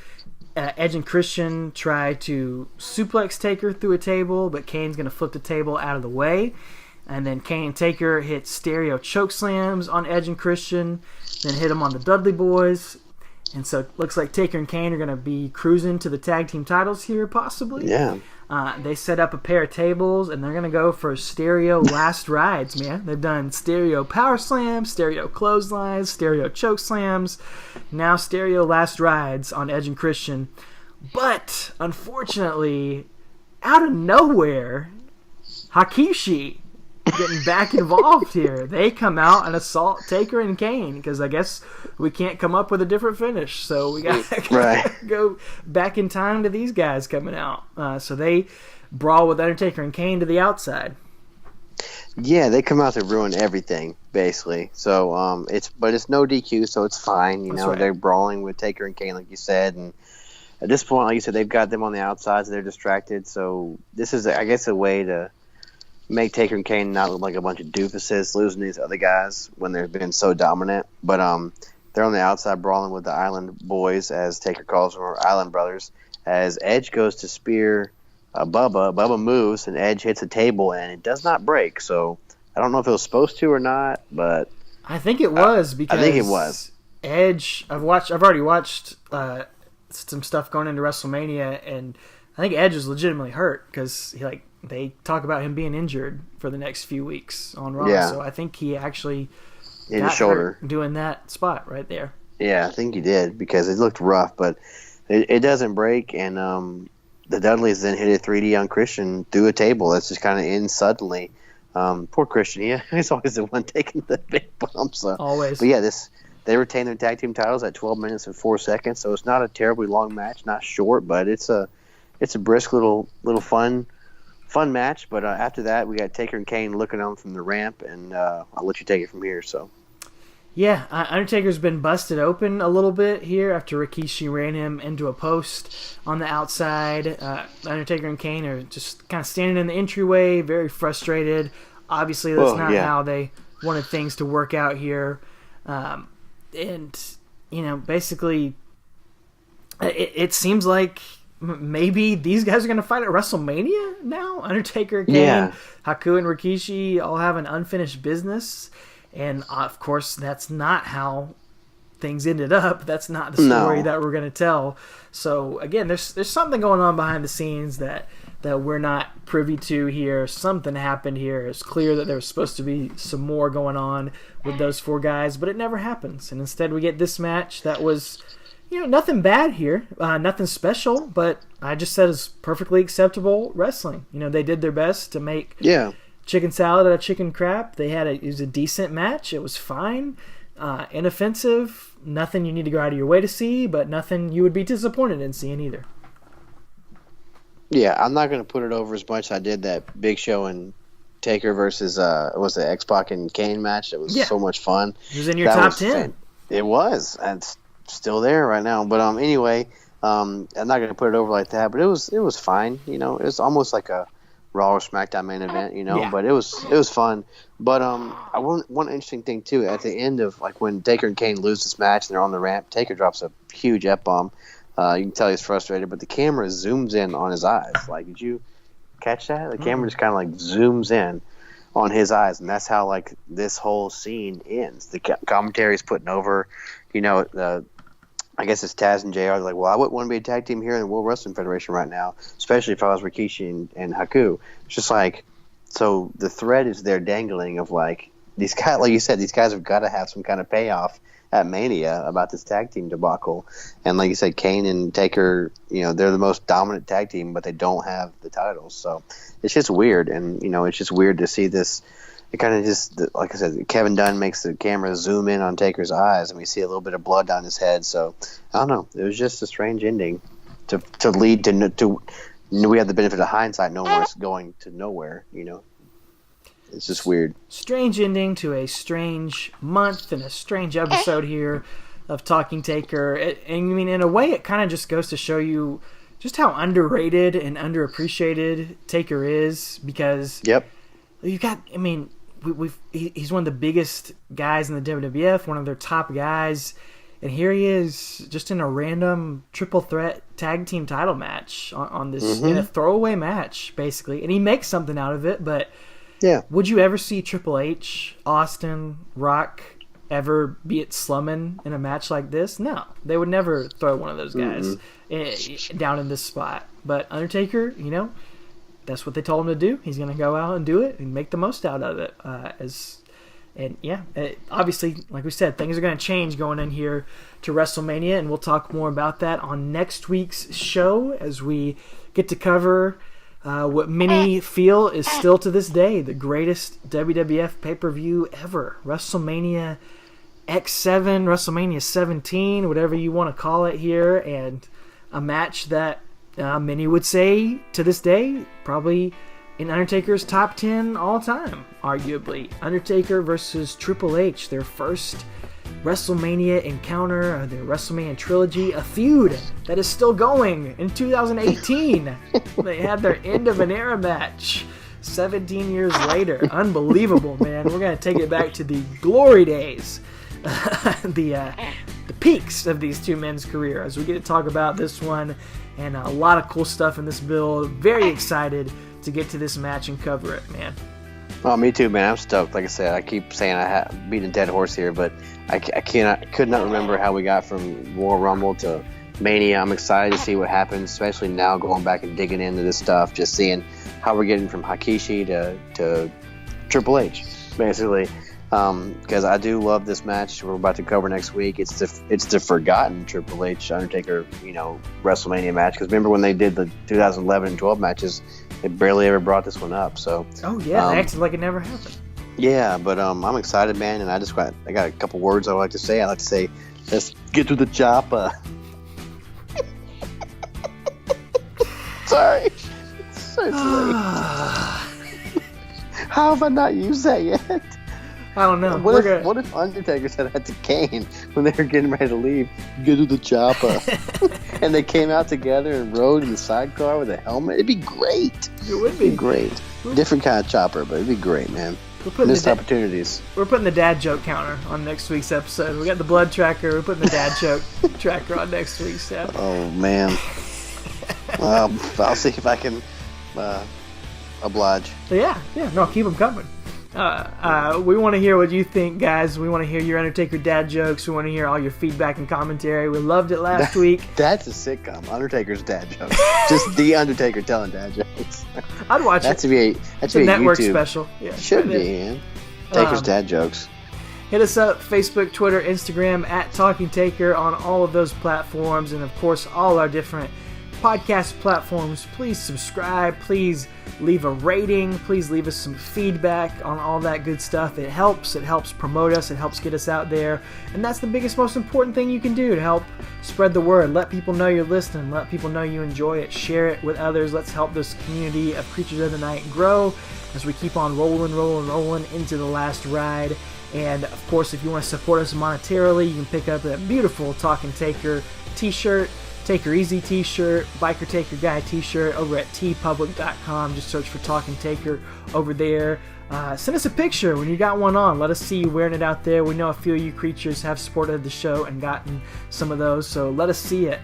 Edge and Christian try to suplex Taker through a table, but Kane's going to flip the table out of the way. And then Kane and Taker hit stereo choke slams on Edge and Christian, then hit them on the Dudley Boyz. And so it looks like Taker and Kane are going to be cruising to the tag team titles here, possibly. Yeah. They set up a pair of tables, and they're going to go for stereo last rides, man. They've done stereo power slams, stereo clotheslines, stereo choke slams, now stereo last rides on Edge and Christian. But, unfortunately, out of nowhere, Hakishi getting back involved here. They come out and assault Taker and Kane because I guess we can't come up with a different finish. So we got to go back in time to these guys coming out. So they brawl with Undertaker and Kane to the outside. Yeah, they come out to ruin everything, basically. So it's no DQ, so it's fine. You know, they're brawling with Taker and Kane, like you said, and at this point, like you said, they've got them on the outside, so they're distracted. So this is, I guess, a way to make Taker and Kane not look like a bunch of doofuses losing these other guys when they've been so dominant. But they're on the outside brawling with the Island Boys, as Taker calls them, or Island Brothers, as Edge goes to spear Bubba. Bubba moves, and Edge hits a table, and it does not break. So I don't know if it was supposed to or not, but I think it was because I think it was. Edge. I've already watched some stuff going into WrestleMania, and I think Edge is legitimately hurt because they talk about him being injured for the next few weeks on Raw. Yeah. So I think he actually in his shoulder doing that spot right there. Yeah, I think he did because it looked rough, but it doesn't break. And the Dudleys then hit a 3D on Christian through a table that's just kind of in suddenly. Poor Christian, he's always the one taking the big bumps. Always. But yeah, they retain their tag team titles at 12 minutes and 4 seconds, so it's not a terribly long match, not short, but it's a brisk little fun match. But after that, we got Taker and Kane looking on from the ramp, and I'll let you take it from here. So, yeah, Undertaker's been busted open a little bit here after Rikishi ran him into a post on the outside. Undertaker and Kane are just kind of standing in the entryway, very frustrated. Obviously, that's not how they wanted things to work out here. And, basically, it seems like maybe these guys are going to fight at WrestleMania now. Undertaker, Kane, Haku, and Rikishi all have an unfinished business. And, of course, that's not how things ended up. That's not the story that we're going to tell. So, again, there's something going on behind the scenes that we're not privy to here. Something happened here. It's clear that there was supposed to be some more going on with those four guys, but it never happens. And instead we get this match that was, nothing bad here, nothing special, but I just said it's perfectly acceptable wrestling. They did their best to make chicken salad out of chicken crap. It was a decent match. It was fine, inoffensive, nothing you need to go out of your way to see, but nothing you would be disappointed in seeing either. Yeah, I'm not going to put it over as much as I did that Big Show and Taker versus was the X-Pac and Kane match. That was so much fun. It was in your top 10. It was. And it's still there right now. But anyway, I'm not going to put it over like that. But it was fine. It was almost like a Raw or SmackDown main event. But it was fun. But one interesting thing too, at the end of when Taker and Kane lose this match and they're on the ramp, Taker drops a huge F-bomb. You can tell he's frustrated, but the camera zooms in on his eyes. Did you catch that? The camera just kind of zooms in on his eyes, and that's how this whole scene ends. The commentary's putting over, I guess it's Taz and JR. They're like, well, I wouldn't want to be a tag team here in the World Wrestling Federation right now, especially if I was Rikishi and Haku. It's just so the thread is there dangling of these guys, like you said, these guys have got to have some kind of payoff at Mania about this tag team debacle. And like you said, Kane and Taker, they're the most dominant tag team, but they don't have the titles. So it's just weird. And, it's just weird to see this. It kind of just, like I said, Kevin Dunn makes the camera zoom in on Taker's eyes, and we see a little bit of blood down his head. So I don't know. It was just a strange ending to lead to we have the benefit of hindsight knowing where it's going to nowhere, It's just weird. Strange ending to a strange month and a strange episode here of Talking Taker. In a way, it kind of just goes to show you just how underrated and underappreciated Taker is, because you've got, he's one of the biggest guys in the WWF, one of their top guys, and here he is just in a random triple threat tag team title match on this, in a throwaway match, basically, and he makes something out of it, but would you ever see Triple H, Austin, Rock ever be it slumming in a match like this? No. They would never throw one of those guys down in this spot. But Undertaker, that's what they told him to do. He's going to go out and do it and make the most out of it. Obviously, like we said, things are going to change going in here to WrestleMania, and we'll talk more about that on next week's show as we get to cover what many feel is still to this day the greatest WWF pay-per-view ever. WrestleMania X7, WrestleMania 17, whatever you want to call it here, and a match that many would say to this day probably in Undertaker's top 10 all time, arguably. Undertaker versus Triple H, their first WrestleMania encounter, their WrestleMania trilogy, a feud that is still going in 2018. They had their end of an era match 17 years later. Unbelievable, man. We're going to take it back to the glory days, the peaks of these two men's career as we get to talk about this one, and a lot of cool stuff in this build. Very excited to get to this match and cover it, man. Oh, me too, man. I'm stoked. Like I said, I keep saying I beat a dead horse here, but I could not remember how we got from Royal Rumble to Mania. I'm excited to see what happens, especially now going back and digging into this stuff, just seeing how we're getting from Hakishi to Triple H, basically. Because I do love this match we're about to cover next week. It's the forgotten Triple H Undertaker, WrestleMania match. Because remember when they did the 2011 and 12 matches, they barely ever brought this one up. So they acted like it never happened. Yeah, but I'm excited, man, and I got a couple words I like to say. I like to say, let's get to the chopper. Sorry. So late. How have I not used that yet? I don't know. What if Undertaker said that to Kane when they were getting ready to leave? Get to the chopper. And they came out together and rode in the sidecar with a helmet. It'd be great. It would be great. Different kind of chopper, but it'd be great, man. Missed opportunities. We're putting the dad joke counter on next week's episode. We got the blood tracker. We're putting the dad joke tracker on next week's episode. Oh, man. I'll see if I can oblige. Yeah. No, keep them coming. We want to hear what you think, guys. We want to hear your Undertaker dad jokes. We want to hear all your feedback and commentary. We loved it last week. That's a sitcom. Undertaker's dad jokes. Just the Undertaker telling dad jokes. I'd watch it. That's a network YouTube special. Yeah, should be, man. Taker's dad jokes. Hit us up, Facebook, Twitter, Instagram, @TalkingTaker on all of those platforms, and of course all our different podcast platforms. Please subscribe. Please leave a rating. Please leave us some feedback on all that good stuff. It helps promote us. It helps get us out there, and that's the biggest, most important thing you can do to help spread the word. Let people know you're listening. Let people know you enjoy it. Share it with others. Let's help this community of Creatures of the Night grow as we keep on rolling into the last ride. And of course, if you want to support us monetarily, you can pick up that beautiful Talking Taker t-shirt, Taker Easy t-shirt, Biker Taker Guy t-shirt over at TeePublic.com. Just search for Talking Taker over there. Send us a picture when you got one on. Let us see you wearing it out there. We know a few of you creatures have supported the show and gotten some of those, so let us see it.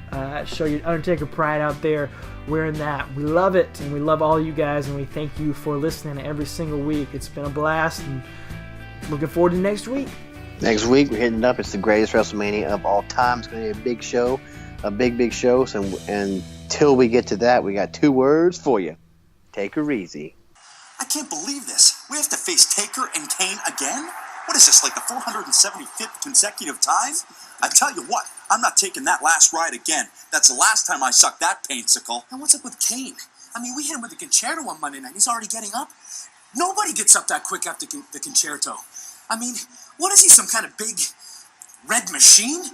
Show your Undertaker pride out there wearing that. We love it, and we love all you guys, and we thank you for listening every single week. It's been a blast, and looking forward to next week. Next week, we're hitting up. It's the greatest WrestleMania of all time. It's going to be a big show. A big show. So, until we get to that, we got 2 words for you. Take her easy. I can't believe this. We have to face Taker and Kane again? What is this, like the 475th consecutive time? I tell you what, I'm not taking that last ride again. That's the last time I sucked that paintsicle. And what's up with Kane? I mean, we hit him with the concerto on Monday night. He's already getting up. Nobody gets up that quick after the concerto. I mean, what is he, some kind of big red machine?